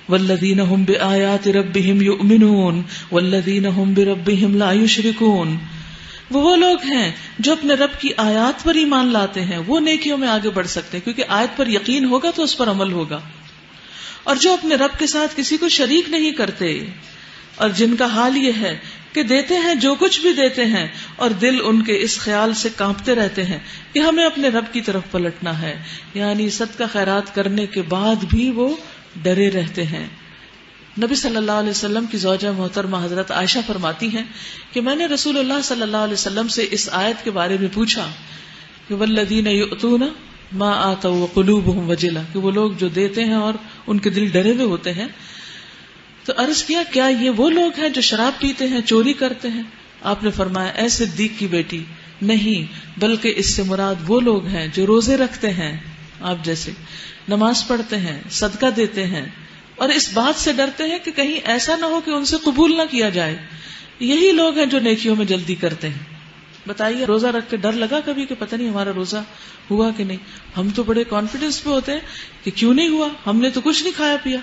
والذین هم بآیات ربهم یؤمنون والذین هم بربهم لا یشرکون. وہ لوگ ہیں جو اپنے رب کی آیات پر ایمان لاتے ہیں، وہ نیکیوں میں آگے بڑھ سکتے ہیں کیونکہ آیت پر یقین ہوگا تو اس پر عمل ہوگا. اور جو اپنے رب کے ساتھ کسی کو شریک نہیں کرتے اور جن کا حال یہ ہے کہ دیتے ہیں جو کچھ بھی دیتے ہیں اور دل ان کے اس خیال سے کانپتے رہتے ہیں کہ ہمیں اپنے رب کی طرف پلٹنا ہے، یعنی صدقہ خیرات کرنے کے بعد بھی وہ ڈرے رہتے ہیں. نبی صلی اللہ علیہ وسلم کی زوجہ محترمہ حضرت عائشہ فرماتی ہیں کہ میں نے رسول اللہ صلی اللہ علیہ وسلم سے اس آیت کے بارے میں پوچھا کہ والذین یؤتون ما آتوا وقلوبهم وجلہ، کہ وہ لوگ جو دیتے ہیں اور ان کے دل ڈرے ہوئے ہوتے ہیں. تو عرض کیا کیا یہ وہ لوگ ہیں جو شراب پیتے ہیں، چوری کرتے ہیں؟ آپ نے فرمایا اے صدیق کی بیٹی، نہیں، بلکہ اس سے مراد وہ لوگ ہیں جو روزے رکھتے ہیں، آپ جیسے نماز پڑھتے ہیں، صدقہ دیتے ہیں، اور اس بات سے ڈرتے ہیں کہ کہیں ایسا نہ ہو کہ ان سے قبول نہ کیا جائے. یہی لوگ ہیں جو نیکیوں میں جلدی کرتے ہیں. بتائیے روزہ رکھ کے ڈر لگا کبھی کہ پتہ نہیں ہمارا روزہ ہوا کہ نہیں؟ ہم تو بڑے کانفیڈنس پہ ہوتے ہیں کہ کیوں نہیں ہوا، ہم نے تو کچھ نہیں کھایا پیا.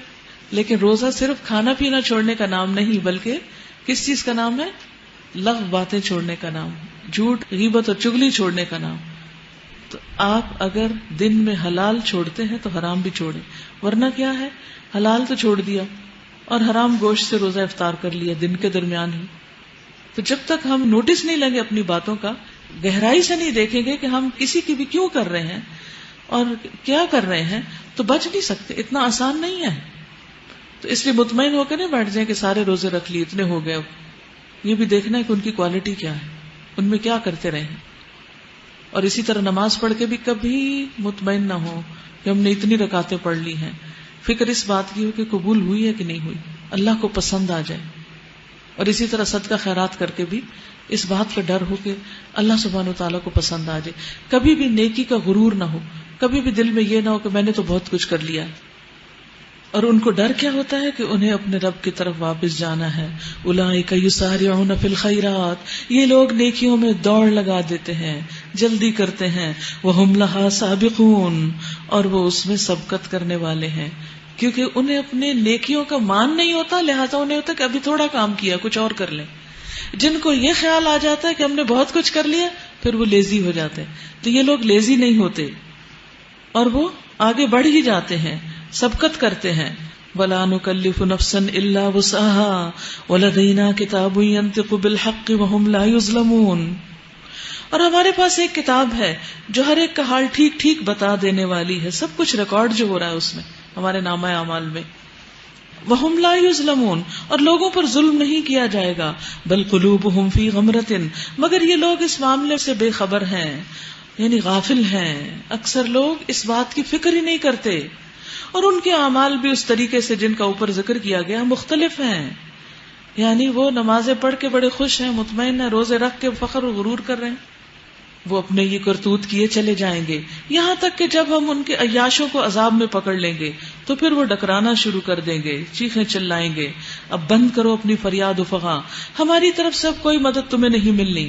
لیکن روزہ صرف کھانا پینا چھوڑنے کا نام نہیں، بلکہ کس چیز کا نام ہے؟ لغو باتیں چھوڑنے کا نام، جھوٹ، غیبت اور چگلی چھوڑنے کا نام. تو آپ اگر دن میں حلال چھوڑتے ہیں تو حرام بھی چھوڑیں، ورنہ کیا ہے، حلال تو چھوڑ دیا اور حرام گوشت سے روزہ افطار کر لیا دن کے درمیان ہی. تو جب تک ہم نوٹس نہیں لیں گے اپنی باتوں کا، گہرائی سے نہیں دیکھیں گے کہ ہم کسی کی بھی کیوں کر رہے ہیں اور کیا کر رہے ہیں، تو بچ نہیں سکتے. اتنا آسان نہیں ہے. تو اس لیے مطمئن ہو کے نہیں بیٹھ جائیں کہ سارے روزے رکھ لیے، اتنے ہو گئے. اب یہ بھی دیکھنا ہے کہ ان کی کوالٹی کیا ہے، ان میں کیا کرتے رہے. اور اسی طرح نماز پڑھ کے بھی کبھی مطمئن نہ ہو کہ ہم نے اتنی رکعتیں پڑھ لی ہیں. فکر اس بات کی ہو کہ قبول ہوئی ہے کہ نہیں ہوئی، اللہ کو پسند آ جائے. اور اسی طرح صدقہ خیرات کر کے بھی اس بات کا ڈر ہو کہ اللہ سبحانہ و تعالیٰ کو پسند آ جائے. کبھی بھی نیکی کا غرور نہ ہو، کبھی بھی دل میں یہ نہ ہو کہ میں نے تو بہت کچھ کر لیا. اور ان کو ڈر کیا ہوتا ہے کہ انہیں اپنے رب کی طرف واپس جانا ہے. اولئک یسارعون فی الخیرات، یہ لوگ نیکیوں میں دوڑ لگا دیتے ہیں، جلدی کرتے ہیں. وہم لہا سابقون، اور وہ اس میں سبقت کرنے والے ہیں. کیونکہ انہیں اپنے نیکیوں کا مان نہیں ہوتا، لہذا انہیں ہوتا ہے کہ ابھی تھوڑا کام کیا، کچھ اور کر لیں. جن کو یہ خیال آ جاتا ہے کہ ہم نے بہت کچھ کر لیا، پھر وہ لیزی ہو جاتے ہیں. تو یہ لوگ لیزی نہیں ہوتے اور وہ آگے بڑھ ہی جاتے ہیں، سبقت کرتے ہیں. وَلَا نُكَلِّفُ نَفْسًا إِلَّا وُسْعَهَا وَلَدَيْنَا كِتَابٌ يَنطِقُ بِالْحَقِّ وَهُمْ لَا يُظْلَمُونَ. اور ہمارے پاس ایک کتاب ہے جو ہر ایک کا حال ٹھیک ٹھیک بتا دینے والی ہے. سب کچھ ریکارڈ جو ہو رہا ہے اس میں، ہمارے نامہ اعمال میں. وَهُمْ لَا يُظْلَمُونَ، اور لوگوں پر ظلم نہیں کیا جائے گا. بل قلوبهم فی غمرة، مگر یہ لوگ اس معاملے سے بے خبر ہیں، یعنی غافل ہیں. اکثر لوگ اس بات کی فکر ہی نہیں کرتے. اور ان کے اعمال بھی اس طریقے سے جن کا اوپر ذکر کیا گیا مختلف ہیں. یعنی وہ نمازیں پڑھ کے بڑے خوش ہیں، مطمئن ہیں، روزے رکھ کے فخر و غرور کر رہے ہیں. وہ اپنے یہ کرتوت کیے چلے جائیں گے، یہاں تک کہ جب ہم ان کے عیاشوں کو عذاب میں پکڑ لیں گے تو پھر وہ ڈکرانا شروع کر دیں گے، چیخیں چلائیں گے. اب بند کرو اپنی فریاد و فغاں، ہماری طرف سے اب کوئی مدد تمہیں نہیں ملنی.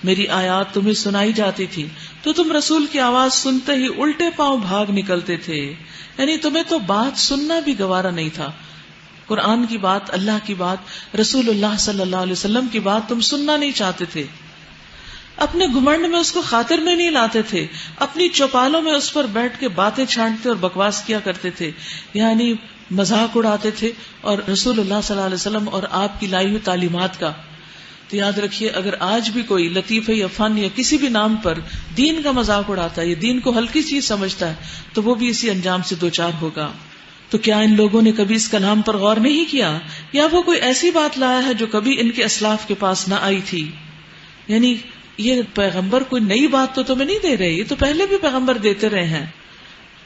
میری آیات تمہیں سنائی جاتی تھی تو تم رسول کی آواز سنتے ہی الٹے پاؤں بھاگ نکلتے تھے. یعنی تمہیں تو بات سننا بھی گوارا نہیں تھا. قرآن کی بات، اللہ کی بات، رسول اللہ صلی اللہ علیہ وسلم کی بات تم سننا نہیں چاہتے تھے. اپنے گھمنڈ میں اس کو خاطر میں نہیں لاتے تھے، اپنی چوپالوں میں اس پر بیٹھ کے باتیں چھانٹتے اور بکواس کیا کرتے تھے، یعنی مذاق اڑاتے تھے اور رسول اللہ صلی اللہ علیہ وسلم اور آپ کی لائی ہوئی تعلیمات کا. تو یاد رکھیے، اگر آج بھی کوئی لطیفہ یا فن یا کسی بھی نام پر دین کا مذاق اڑاتا ہے یا دین کو ہلکی چیز سمجھتا ہے تو وہ بھی اسی انجام سے دوچار ہوگا. تو کیا ان لوگوں نے کبھی اس کلام پر غور نہیں کیا، یا وہ کوئی ایسی بات لایا ہے جو کبھی ان کے اسلاف کے پاس نہ آئی تھی؟ یعنی یہ پیغمبر کوئی نئی بات تو تمہیں نہیں دے رہے، یہ تو پہلے بھی پیغمبر دیتے رہے ہیں.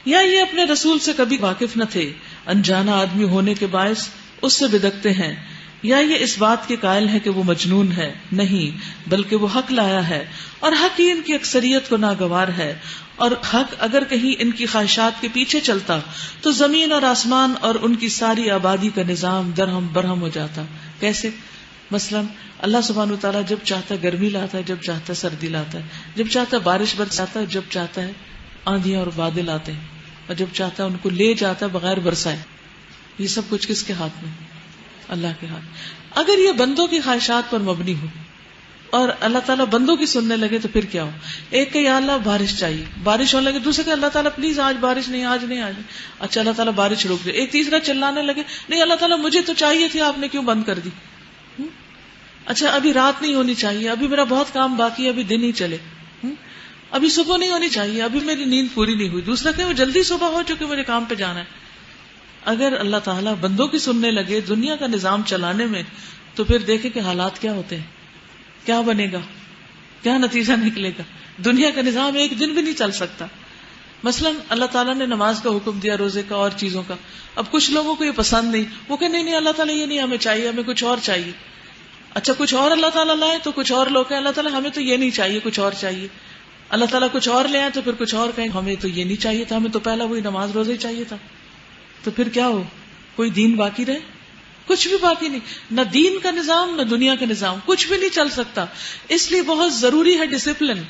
یا یہ اپنے رسول سے کبھی واقف نہ تھے، انجانا آدمی ہونے کے باعث اس سے بدکتے ہیں. یا یہ اس بات کے قائل ہے کہ وہ مجنون ہے؟ نہیں، بلکہ وہ حق لایا ہے اور حق ہی ان کی اکثریت کو ناگوار ہے. اور حق اگر کہیں ان کی خواہشات کے پیچھے چلتا تو زمین اور آسمان اور ان کی ساری آبادی کا نظام درہم برہم ہو جاتا. کیسے؟ مثلا اللہ سبحانہ وتعالیٰ جب چاہتا ہے گرمی لاتا ہے، جب چاہتا ہے سردی لاتا ہے، جب چاہتا ہے بارش برساتا ہے، جب چاہتا ہے آندھیاں اور بادل آتے ہیں، اور جب چاہتا ہے ان کو لے جاتا ہے بغیر برسائے. یہ سب کچھ کس کے ہاتھ میں؟ اللہ کے ہاتھ. اگر یہ بندوں کی خواہشات پر مبنی ہو اور اللہ تعالیٰ بندوں کی سننے لگے تو پھر کیا ہو؟ ایک کہ یا اللہ بارش چاہیے، بارش ہونے لگے. دوسرے کہ اللہ تعالیٰ پلیز آج بارش نہیں، آج نہیں، آج نہیں. اچھا اللہ تعالیٰ بارش روک دے. ایک تیسرا چلانے لگے، نہیں اللہ تعالیٰ مجھے تو چاہیے تھی، آپ نے کیوں بند کر دی؟ اچھا ابھی رات نہیں ہونی چاہیے، ابھی میرا بہت کام باقی ہے، ابھی دن ہی چلے. ابھی صبح نہیں ہونی چاہیے، ابھی میری نیند پوری نہیں ہوئی. دوسرا کہ وہ جلدی صبح ہو چکے، مجھے کام پہ جانا ہے. اگر اللہ تعالیٰ بندوں کی سننے لگے دنیا کا نظام چلانے میں تو پھر دیکھیں کہ حالات کیا ہوتے ہیں، کیا بنے گا، کیا نتیجہ نکلے گا. دنیا کا نظام ایک دن بھی نہیں چل سکتا. مثلا اللہ تعالیٰ نے نماز کا حکم دیا، روزے کا اور چیزوں کا. اب کچھ لوگوں کو یہ پسند نہیں، وہ کہ نہیں اللہ تعالیٰ یہ نہیں ہمیں چاہیے، ہمیں کچھ اور چاہیے. اچھا کچھ اور اللہ تعالیٰ لائے تو کچھ اور لوگ کہیں اللہ تعالیٰ ہمیں تو یہ نہیں چاہیے، کچھ اور چاہیے. اللہ تعالیٰ کچھ اور لے آئے تو پھر کچھ اور کہیں ہمیں تو یہ نہیں چاہیے تھا، ہمیں تو پہلا وہی نماز روزے ہی چاہیے تھا. تو پھر کیا ہو؟ کوئی دین باقی رہے؟ کچھ بھی باقی نہیں. نہ دین کا نظام نہ دنیا کا نظام، کچھ بھی نہیں چل سکتا. اس لیے بہت ضروری ہے ڈسپلن.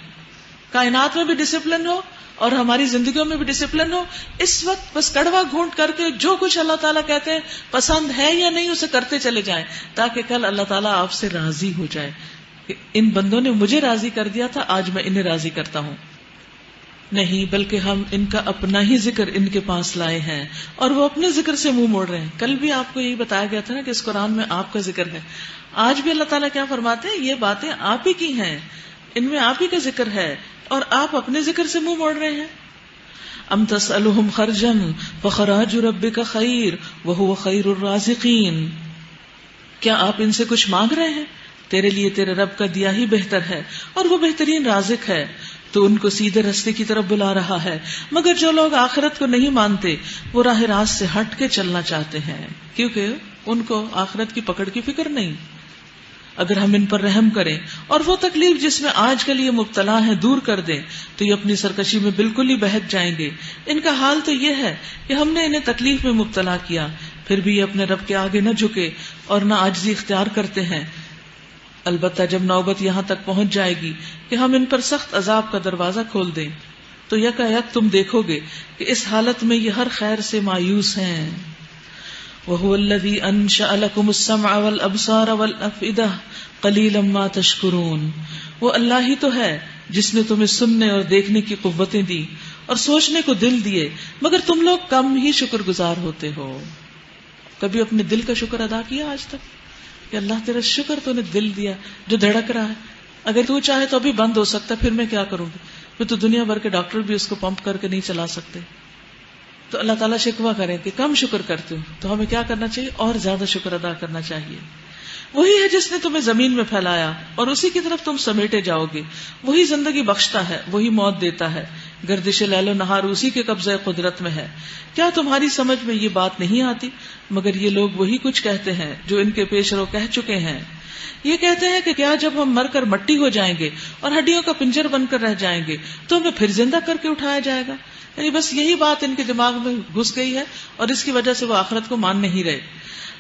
کائنات میں بھی ڈسپلن ہو اور ہماری زندگیوں میں بھی ڈسپلن ہو. اس وقت بس کڑوا گھونٹ کر کے جو کچھ اللہ تعالیٰ کہتے ہیں پسند ہے یا نہیں اسے کرتے چلے جائیں، تاکہ کل اللہ تعالیٰ آپ سے راضی ہو جائے کہ ان بندوں نے مجھے راضی کر دیا تھا، آج میں انہیں راضی کرتا ہوں. نہیں، بلکہ ہم ان کا اپنا ہی ذکر ان کے پاس لائے ہیں اور وہ اپنے ذکر سے منہ موڑ رہے ہیں. کل بھی آپ کو یہی بتایا گیا تھا نا کہ اس قرآن میں آپ کا ذکر ہے. آج بھی اللہ تعالیٰ کیا فرماتے ہیں؟ یہ باتیں آپ ہی کی ہیں، ان میں آپ ہی کا ذکر ہے اور آپ اپنے ذکر سے منہ موڑ رہے ہیں. ام تسألهم خرجا فخراج ربك خیر وهو خیر الرازقین. کیا آپ ان سے کچھ مانگ رہے ہیں؟ تیرے لیے تیرے رب کا دیا ہی بہتر ہے اور وہ بہترین رازق ہے. تو ان کو سیدھے راستے کی طرف بلا رہا ہے. مگر جو لوگ آخرت کو نہیں مانتے وہ راہ راست سے ہٹ کے چلنا چاہتے ہیں کیونکہ ان کو آخرت کی پکڑ کی فکر نہیں. اگر ہم ان پر رحم کریں اور وہ تکلیف جس میں آج کل یہ مبتلا ہیں دور کر دیں تو یہ اپنی سرکشی میں بالکل ہی بہک جائیں گے. ان کا حال تو یہ ہے کہ ہم نے انہیں تکلیف میں مبتلا کیا پھر بھی یہ اپنے رب کے آگے نہ جھکے اور نہ عاجزی اختیار کرتے ہیں. البتہ جب نوبت یہاں تک پہنچ جائے گی کہ ہم ان پر سخت عذاب کا دروازہ کھول دیں تو یکا یک تم دیکھو گے کہ اس حالت میں یہ ہر خیر سے مایوس ہیں. وَهُوَ الَّذِي أَنشَأَ لَكُمُ السَّمْعَ وَالْأَبْصَارَ وَالْأَفْئِدَةَ قَلِيلًا مَا تَشْكُرُونَ. وہ اللہ ہی تو ہے جس نے تمہیں سننے اور دیکھنے کی قوتیں دی اور سوچنے کو دل دیے مگر تم لوگ کم ہی شکر گزار ہوتے ہو. کبھی اپنے دل کا شکر ادا کیا آج تک کہ اللہ تیرا شکر تو نے دل دیا جو دھڑک رہا ہے. اگر تو چاہے تو ابھی بند ہو سکتا پھر میں کیا کروں گی. پھر تو دنیا بھر کے ڈاکٹر بھی اس کو پمپ کر کے نہیں چلا سکتے. تو اللہ تعالیٰ شکوہ کریں کہ کم شکر کرتے ہو تو ہمیں کیا کرنا چاہیے اور زیادہ شکر ادا کرنا چاہیے. وہی ہے جس نے تمہیں زمین میں پھیلایا اور اسی کی طرف تم سمیٹے جاؤ گے. وہی زندگی بخشتا ہے وہی موت دیتا ہے. گردش لیل و نہار اسی کے قبضہ قدرت میں ہے. کیا تمہاری سمجھ میں یہ بات نہیں آتی؟ مگر یہ لوگ وہی کچھ کہتے ہیں جو ان کے پیش رو کہہ چکے ہیں. یہ کہتے ہیں کہ کیا جب ہم مر کر مٹی ہو جائیں گے اور ہڈیوں کا پنجر بن کر رہ جائیں گے تو ہمیں پھر زندہ کر کے اٹھایا جائے گا. یعنی بس یہی بات ان کے دماغ میں گھس گئی ہے اور اس کی وجہ سے وہ آخرت کو مان نہیں رہے.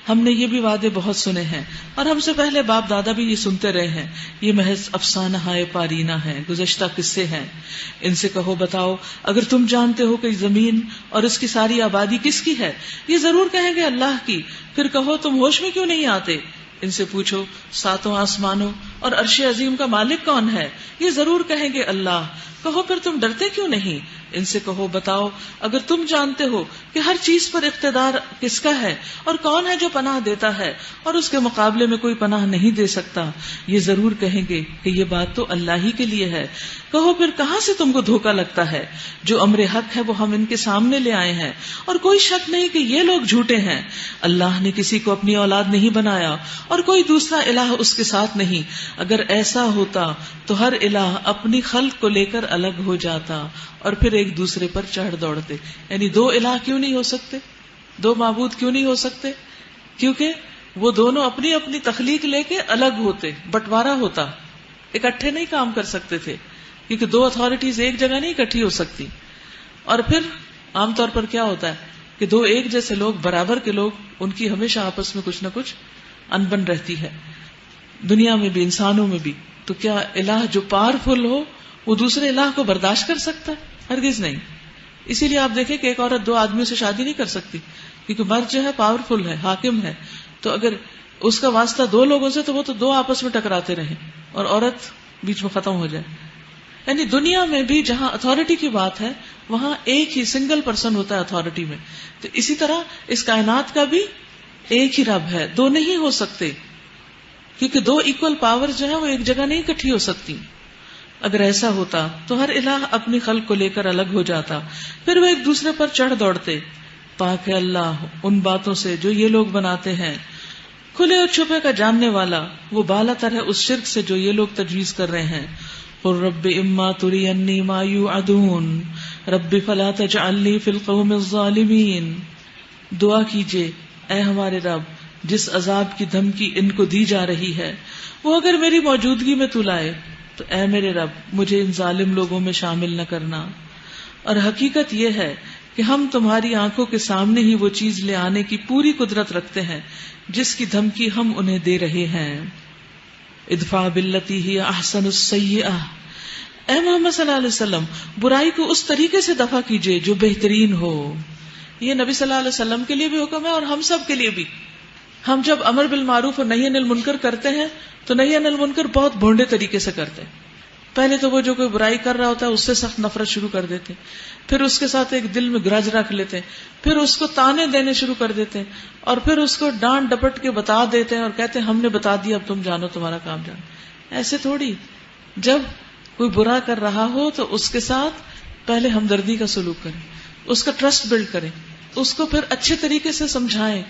ہم نے یہ بھی وعدے بہت سنے ہیں اور ہم سے پہلے باپ دادا بھی یہ سنتے رہے ہیں. یہ محض افسانہ ہائے پارینہ ہیں، گزشتہ قصے ہیں. ان سے کہو بتاؤ اگر تم جانتے ہو کہ زمین اور اس کی ساری آبادی کس کی ہے؟ یہ ضرور کہیں گے اللہ کی. پھر کہو تم ہوش میں کیوں نہیں آتے؟ ان سے پوچھو ساتوں آسمانوں اور عرش عظیم کا مالک کون ہے؟ یہ ضرور کہیں گے اللہ. کہو پھر تم ڈرتے کیوں نہیں؟ ان سے کہو بتاؤ اگر تم جانتے ہو کہ ہر چیز پر اقتدار کس کا ہے اور کون ہے جو پناہ دیتا ہے اور اس کے مقابلے میں کوئی پناہ نہیں دے سکتا. یہ ضرور کہیں گے کہ یہ بات تو اللہ ہی کے لیے ہے. کہو پھر کہاں سے تم کو دھوکا لگتا ہے؟ جو امر حق ہے وہ ہم ان کے سامنے لے آئے ہیں اور کوئی شک نہیں کہ یہ لوگ جھوٹے ہیں. اللہ نے کسی کو اپنی اولاد نہیں بنایا اور کوئی دوسرا الہ اس کے ساتھ نہیں. اگر ایسا ہوتا تو ہر الہ اپنی خلق کو لے کر الگ ہو جاتا اور پھر ایک دوسرے پر چڑھ دوڑتے. یعنی دو الہ کیوں نہیں ہو سکتے؟ دو معبود کیوں نہیں ہو سکتے؟ کیونکہ وہ دونوں اپنی اپنی تخلیق لے کے الگ ہوتے، بٹوارا ہوتا، اکٹھے نہیں کام کر سکتے تھے کیونکہ دو اتھارٹیز ایک جگہ نہیں اکٹھی ہو سکتی. اور پھر عام طور پر کیا ہوتا ہے کہ دو ایک جیسے لوگ، برابر کے لوگ، ان کی ہمیشہ آپس میں کچھ نہ کچھ انبن رہتی ہے، دنیا میں بھی انسانوں میں بھی. تو کیا الہ جو پاورفل ہو وہ دوسرے الہ کو برداشت کر سکتا ہے؟ ہرگز نہیں. اسی لیے آپ دیکھیں کہ ایک عورت دو آدمیوں سے شادی نہیں کر سکتی کیونکہ مرد جو ہے پاورفل ہے، حاکم ہے. تو اگر اس کا واسطہ دو لوگوں سے تو وہ تو دو آپس میں ٹکراتے رہیں اور عورت بیچ میں ختم ہو جائے. یعنی دنیا میں بھی جہاں اتھارٹی کی بات ہے وہاں ایک ہی سنگل پرسن ہوتا ہے اتھارٹی میں. تو اسی طرح اس کائنات کا بھی ایک ہی رب ہے، دو نہیں ہو سکتے کیونکہ دو ایکول پاور جو ہے وہ ایک جگہ نہیں اکٹھی ہو سکتی. اگر ایسا ہوتا تو ہر الہ اپنی خلق کو لے کر الگ ہو جاتا، پھر وہ ایک دوسرے پر چڑھ دوڑتے. پاک ہے اللہ ان باتوں سے جو یہ لوگ بناتے ہیں. کھلے اور چھپے کا جاننے والا، وہ بالا تر ہے اس شرک سے جو یہ لوگ تجویز کر رہے ہیں. قل رب اما ترینی ما یوعدون رب فلا تجعلنی فی القوم الظالمین. دعا کیجئے اے ہمارے رب جس عذاب کی دھمکی ان کو دی جا رہی ہے وہ اگر میری موجودگی میں تو لائے تو اے میرے رب مجھے ان ظالم لوگوں میں شامل نہ کرنا. اور حقیقت یہ ہے کہ ہم تمہاری آنکھوں کے سامنے ہی وہ چیز لے آنے کی پوری قدرت رکھتے ہیں جس کی دھمکی ہم انہیں دے رہے ہیں. ادفع باللتی ہی احسن السیئہ. اے محمد صلی اللہ علیہ وسلم برائی کو اس طریقے سے دفع کیجئے جو بہترین ہو. یہ نبی صلی اللہ علیہ وسلم کے لیے بھی حکم ہے اور ہم سب کے لیے بھی. ہم جب امر بالمعروف اور نہی عن المنکر کرتے ہیں تو نہی عن المنکر بہت بھونڈے طریقے سے کرتے ہیں. پہلے تو وہ جو کوئی برائی کر رہا ہوتا ہے اس سے سخت نفرت شروع کر دیتے ہیں، پھر اس کے ساتھ ایک دل میں گرج رکھ لیتے ہیں، پھر اس کو تانے دینے شروع کر دیتے ہیں اور پھر اس کو ڈانٹ ڈپٹ کے بتا دیتے ہیں اور کہتے ہیں ہم نے بتا دیا اب تم جانو تمہارا کام جانو. ایسے تھوڑی. جب کوئی برا کر رہا ہو تو اس کے ساتھ پہلے ہمدردی کا سلوک کریں. اس کا ٹرسٹ بلڈ کریں، اس کو پھر اچھے طریقے سے سمجھائیں،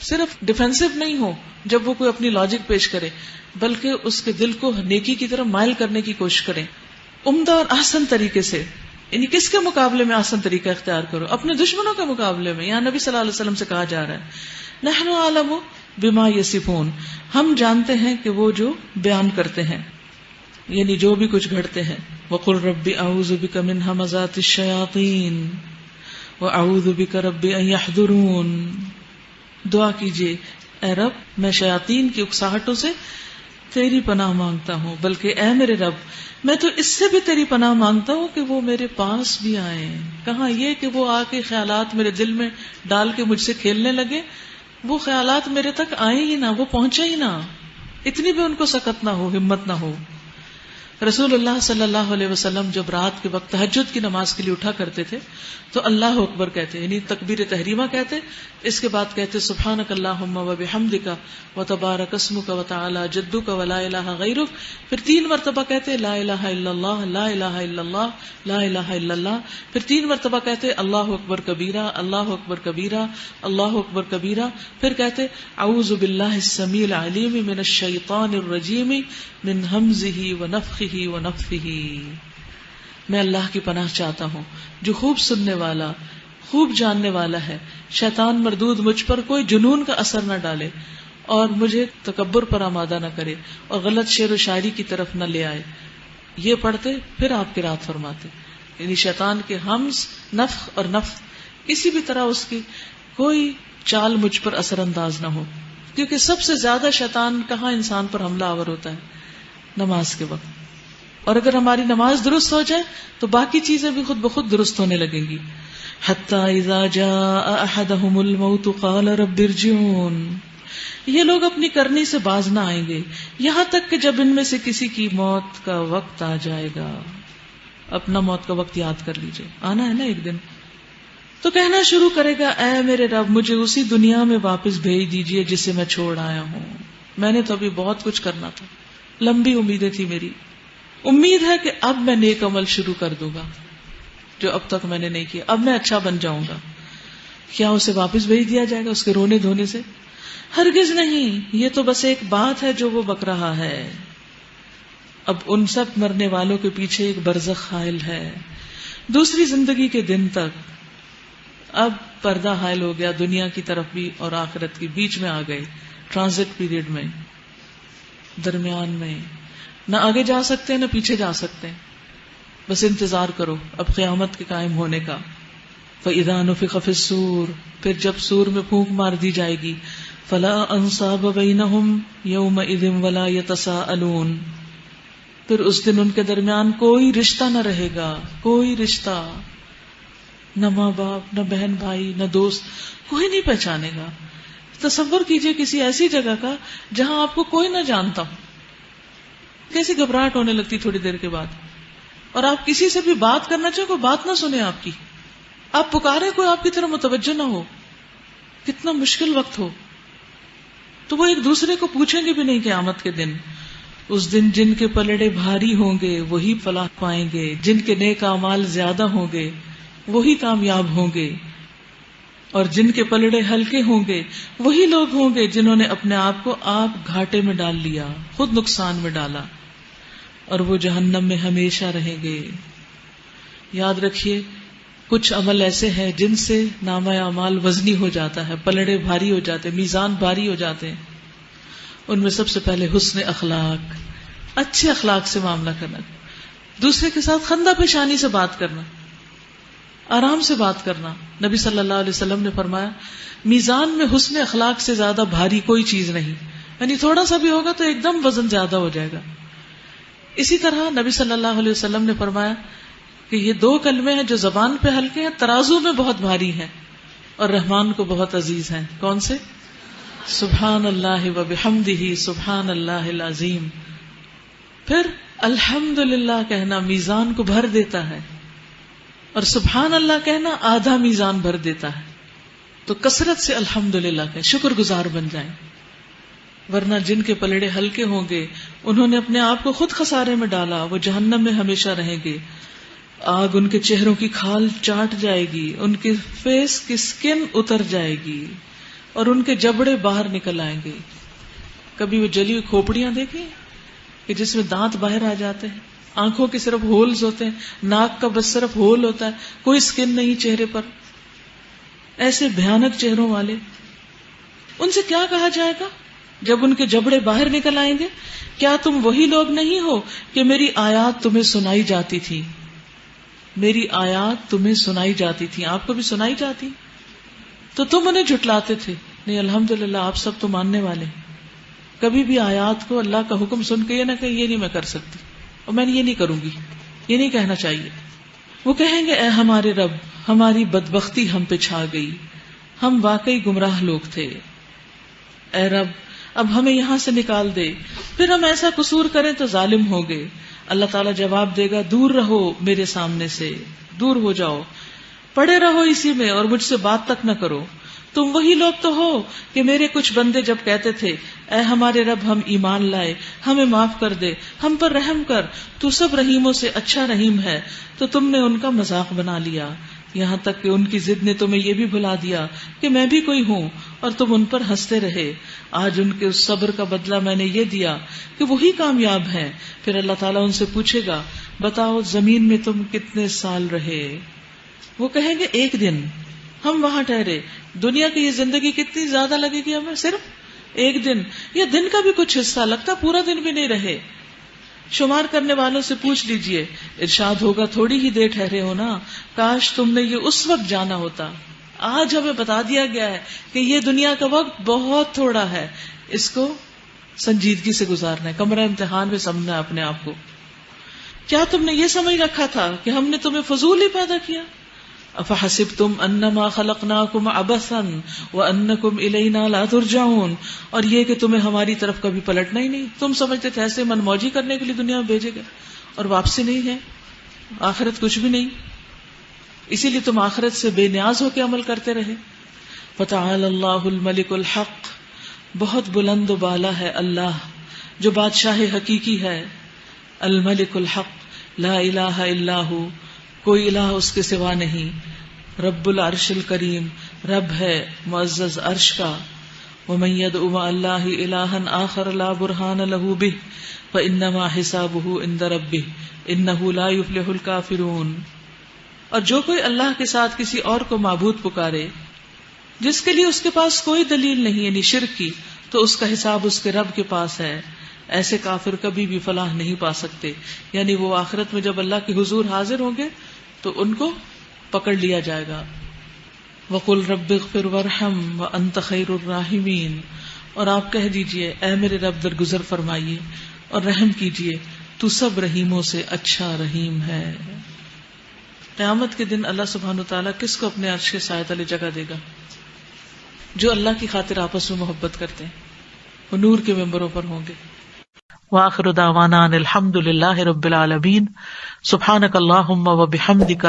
صرف ڈیفینسو نہیں ہو جب وہ کوئی اپنی لاجک پیش کرے، بلکہ اس کے دل کو نیکی کی طرف مائل کرنے کی کوشش کریں، عمدہ اور احسن طریقے سے. یعنی کس کے مقابلے میں احسن طریقہ اختیار کرو؟ اپنے دشمنوں کے مقابلے میں. یہاں نبی صلی اللہ علیہ وسلم سے کہا جا رہا ہے نحن اعلم بما یصفون، ہم جانتے ہیں کہ وہ جو بیان کرتے ہیں، یعنی جو بھی کچھ گھڑتے ہیں. وقل رب اعوذ بک من همزات الشیاطین واعوذ بک رب ان یحضرون. دعا کیجیے اے رب میں شیاطین کی اکساہٹوں سے تیری پناہ مانگتا ہوں، بلکہ اے میرے رب میں تو اس سے بھی تیری پناہ مانگتا ہوں کہ وہ میرے پاس بھی آئیں. کہاں یہ کہ وہ آ کے خیالات میرے دل میں ڈال کے مجھ سے کھیلنے لگے، وہ خیالات میرے تک آئیں ہی نہ، وہ پہنچے ہی نہ، اتنی بھی ان کو سکت نہ ہو، ہمت نہ ہو. رسول اللہ صلی اللہ علیہ وسلم جب رات کے وقت تہجد کی نماز کے لیے اٹھا کرتے تھے تو اللہ اکبر کہتے، یعنی تکبیر تحریمہ کہتے، اس کے بعد کہتے سبحانک اللہم وبحمدک وتبارک اسمک وتعالی جدک ولا الہ غیرک. پھر 3 مرتبہ کہتے لا الہ الا اللہ لا الہ الا اللہ لا الہ الا اللہ. پھر 3 مرتبہ کہتے اللہ اکبر کبیرہ اللہ اکبر کبیرہ اللہ اکبر کبیرہ. پھر کہتے اعوذ باللہ السمیع العلیم من الشیطان الرجیم من ہمزہ ونفخہ ونفثہ. میں اللہ کی پناہ چاہتا ہوں جو خوب سننے والا خوب جاننے والا ہے، شیطان مردود مجھ پر کوئی جنون کا اثر نہ ڈالے اور مجھے تکبر پر آمادہ نہ کرے اور غلط شعر و شاعری کی طرف نہ لے آئے. یہ پڑھتے پھر آپ قرات فرماتے، یعنی شیطان کے ہمز نفخ اور نفث کسی بھی طرح اس کی کوئی چال مجھ پر اثر انداز نہ ہو. کیونکہ سب سے زیادہ شیطان کہاں انسان پر حملہ آور ہوتا ہے؟ نماز کے وقت. اور اگر ہماری نماز درست ہو جائے تو باقی چیزیں بھی خود بخود درست ہونے لگیں گی. حتی اذا جاء احدهم الموت قال رب ارجعون. یہ لوگ اپنی کرنی سے باز نہ آئیں گے یہاں تک کہ جب ان میں سے کسی کی موت کا وقت آ جائے گا. اپنا موت کا وقت یاد کر لیجئے، آنا ہے نا ایک دن. تو کہنا شروع کرے گا اے میرے رب مجھے اسی دنیا میں واپس بھیج دیجئے جسے میں چھوڑ آیا ہوں. میں نے تو ابھی بہت کچھ کرنا تھا، لمبی امیدیں تھی میری. امید ہے کہ اب میں نیک عمل شروع کر دوں گا جو اب تک میں نے نہیں کیا، اب میں اچھا بن جاؤں گا. کیا اسے واپس بھیج دیا جائے گا اس کے رونے دھونے سے؟ ہرگز نہیں. یہ تو بس ایک بات ہے جو وہ بک رہا ہے. اب ان سب مرنے والوں کے پیچھے ایک برزخ حائل ہے، دوسری زندگی کے دن تک. اب پردہ حائل ہو گیا، دنیا کی طرف بھی اور آخرت کی بیچ میں آ گئے، ٹرانزٹ پیریڈ میں، درمیان میں. نہ آگے جا سکتے نہ پیچھے جا سکتے، بس انتظار کرو اب قیامت کے قائم ہونے کا. فَإِذَا نُفِخَ فِي الصُّورِ، پھر جب سور میں پھونک مار دی جائے گی، فَلَا أَنْصَابَ بَيْنَهُمْ يَوْمَئِذٍ وَلَا يَتَسَاءَلُونَ، پھر اس دن ان کے درمیان کوئی رشتہ نہ رہے گا، کوئی رشتہ، نہ ماں باپ نہ بہن بھائی نہ دوست، کوئی نہیں پہچانے گا. تصور کیجئے کسی ایسی جگہ کا جہاں آپ کو کوئی نہ جانتا ہو، کیسی گھبراہٹ ہونے لگتی تھوڑی دیر کے بعد. اور آپ کسی سے بھی بات کرنا چاہیں کوئی بات نہ سنے آپ کی، آپ پکارے کوئی آپ کی طرف متوجہ نہ ہو، کتنا مشکل وقت ہو. تو وہ ایک دوسرے کو پوچھیں گے بھی نہیں قیامت کے دن. اس دن جن کے پلڑے بھاری ہوں گے وہی فلاح پائیں گے، جن کے نیک اعمال زیادہ ہوں گے وہی کامیاب ہوں گے، اور جن کے پلڑے ہلکے ہوں گے وہی لوگ ہوں گے جنہوں نے اپنے آپ کو آپ گھاٹے میں ڈال لیا، خود نقصان میں ڈالا، اور وہ جہنم میں ہمیشہ رہیں گے. یاد رکھیے کچھ عمل ایسے ہیں جن سے نامہ اعمال وزنی ہو جاتا ہے، پلڑے بھاری ہو جاتے ہیں، میزان بھاری ہو جاتے ہیں. ان میں سب سے پہلے حسن اخلاق، اچھے اخلاق سے معاملہ کرنا، دوسرے کے ساتھ خندہ پیشانی سے بات کرنا، آرام سے بات کرنا. نبی صلی اللہ علیہ وسلم نے فرمایا میزان میں حسن اخلاق سے زیادہ بھاری کوئی چیز نہیں، یعنی تھوڑا سا بھی ہوگا تو ایک دم وزن زیادہ ہو جائے گا. اسی طرح نبی صلی اللہ علیہ وسلم نے فرمایا کہ یہ 2 کلمے ہیں جو زبان پہ ہلکے ہیں، ترازو میں بہت بھاری ہیں اور رحمان کو بہت عزیز ہیں. کون سے؟ سبحان اللہ وبحمدہ سبحان اللہ العظیم. پھر الحمدللہ کہنا میزان کو بھر دیتا ہے، اور سبحان اللہ کہنا آدھا میزان بھر دیتا ہے. تو کثرت سے الحمدللہ کہیں، شکر گزار بن جائیں. ورنہ جن کے پلڑے ہلکے ہوں گے انہوں نے اپنے آپ کو خود خسارے میں ڈالا، وہ جہنم میں ہمیشہ رہیں گے. آگ ان کے چہروں کی کھال چاٹ جائے گی، ان کے فیس کی سکن اتر جائے گی اور ان کے جبڑے باہر نکل آئیں گے. کبھی وہ جلی ہوئی کھوپڑیاں دیکھیں کہ جس میں دانت باہر آ جاتے ہیں، آنکھوں کے صرف ہولز ہوتے ہیں، ناک کا بس صرف ہول ہوتا ہے، کوئی سکن نہیں چہرے پر. ایسے بھیانک چہروں والے، ان سے کیا کہا جائے گا جب ان کے جبڑے باہر نکل آئیں گے؟ کیا تم وہی لوگ نہیں ہو کہ میری آیات تمہیں سنائی جاتی تھی؟ میری آیات تمہیں سنائی جاتی تھی، آپ کو بھی سنائی جاتی تو تم انہیں جھٹلاتے تھے. نہیں، الحمدللہ آپ سب تو ماننے والے. کبھی بھی آیات کو، اللہ کا حکم سن کے یہ نہ کہیں یہ نہیں میں کر سکتی اور میں یہ نہیں کروں گی، یہ نہیں کہنا چاہیے. وہ کہیں گے اے ہمارے رب، ہماری بدبختی ہم پہ چھا گئی، ہم واقعی گمراہ لوگ تھے. اے رب اب ہمیں یہاں سے نکال دے، پھر ہم ایسا قصور کریں تو ظالم ہو گئے. اللہ تعالیٰ جواب دے گا دور رہو میرے سامنے سے، دور ہو جاؤ، پڑے رہو اسی میں اور مجھ سے بات تک نہ کرو. تم وہی لوگ تو ہو کہ میرے کچھ بندے جب کہتے تھے اے ہمارے رب ہم ایمان لائے، ہمیں معاف کر دے، ہم پر رحم کر، تو سب رحیموں سے اچھا رحیم ہے، تو تم نے ان کا مذاق بنا لیا، یہاں تک کہ ان کی ضد نے تمہیں یہ بھی بھلا دیا کہ میں بھی کوئی ہوں، اور تم ان پر ہنستے رہے. آج ان کے اس صبر کا بدلہ میں نے یہ دیا کہ وہی کامیاب ہیں. پھر اللہ تعالیٰ ان سے پوچھے گا بتاؤ زمین میں تم کتنے سال رہے؟ وہ کہیں گے 1 دن. ہم وہاں ٹھہرے. دنیا کی یہ زندگی کتنی زیادہ لگے گی ہمیں؟ صرف 1 دن. یہ دن کا بھی کچھ حصہ لگتا، پورا دن بھی نہیں رہے. شمار کرنے والوں سے پوچھ لیجئے، ارشاد ہوگا تھوڑی ہی دیر ٹھہرے ہو نا، کاش تم نے یہ اس وقت جانا ہوتا. آج ہمیں بتا دیا گیا ہے کہ یہ دنیا کا وقت بہت تھوڑا ہے، اس کو سنجیدگی سے گزارنا ہے، کمرہ امتحان میں سمجھنا ہے اپنے آپ کو. کیا تم نے یہ سمجھ رکھا تھا کہ ہم نے تمہیں فضول ہی پیدا کیا؟ افحسبتم انما خلقناکم عبثا وانکم الینا لا ترجعون. اور یہ کہ تمہیں ہماری طرف کبھی پلٹنا ہی نہیں، تم سمجھتے تھے ایسے من موجی کرنے کے لیے دنیا میں بھیجے گئے اور واپسی نہیں ہے، آخرت کچھ بھی نہیں، اسی لیے تم آخرت سے بے نیاز ہو کے عمل کرتے رہے. فتعالی اللہ الملک الحق، بہت بلند و بالا ہے اللہ جو بادشاہ حقیقی ہے. الملک الحق لا الہ الا ہو، کوئی الہ اس کے سوا نہیں. رب العرش الکریم، رب ہے معزز عرش کا. ومن يدع مع الله الہا آخر لا برہان له به فانما حسابه عند ربه انه لا يفلح الكافرون. اور جو کوئی اللہ کے ساتھ کسی اور کو معبود پکارے جس کے لیے اس کے پاس کوئی دلیل نہیں، یعنی شرک کی، تو اس کا حساب اس کے رب کے پاس ہے. ایسے کافر کبھی بھی فلاح نہیں پا سکتے، یعنی وہ آخرت میں جب اللہ کے حضور حاضر ہوں گے تو ان کو پکڑ لیا جائے گا. وَقُلْ رَبِّ اغْفِرْ وَارْحَمْ وَأَنْتَ خَيْرُ الرَّاحِمِينَ. اور آپ کہہ دیجئے اے میرے رب درگزر فرمائیے اور رحم کیجئے، تو سب رحیموں سے اچھا رحیم ہے. قیامت کے دن اللہ سبحانہ وتعالیٰ کس کو اپنے عرش کے سائے تلے جگہ دے گا؟ جو اللہ کی خاطر آپس میں محبت کرتے ہیں، وہ نور کے ممبروں پر ہوں گے. وآخر دعوانا ان الحمد للہ رب العالمین. سبحانک اللہم وبحمدک،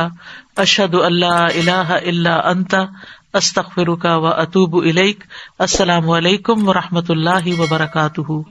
اشہد ان لا الہ الا انت، استغفرک واتوب الیک. السلام علیکم ورحمۃ اللہ وبرکاتہ.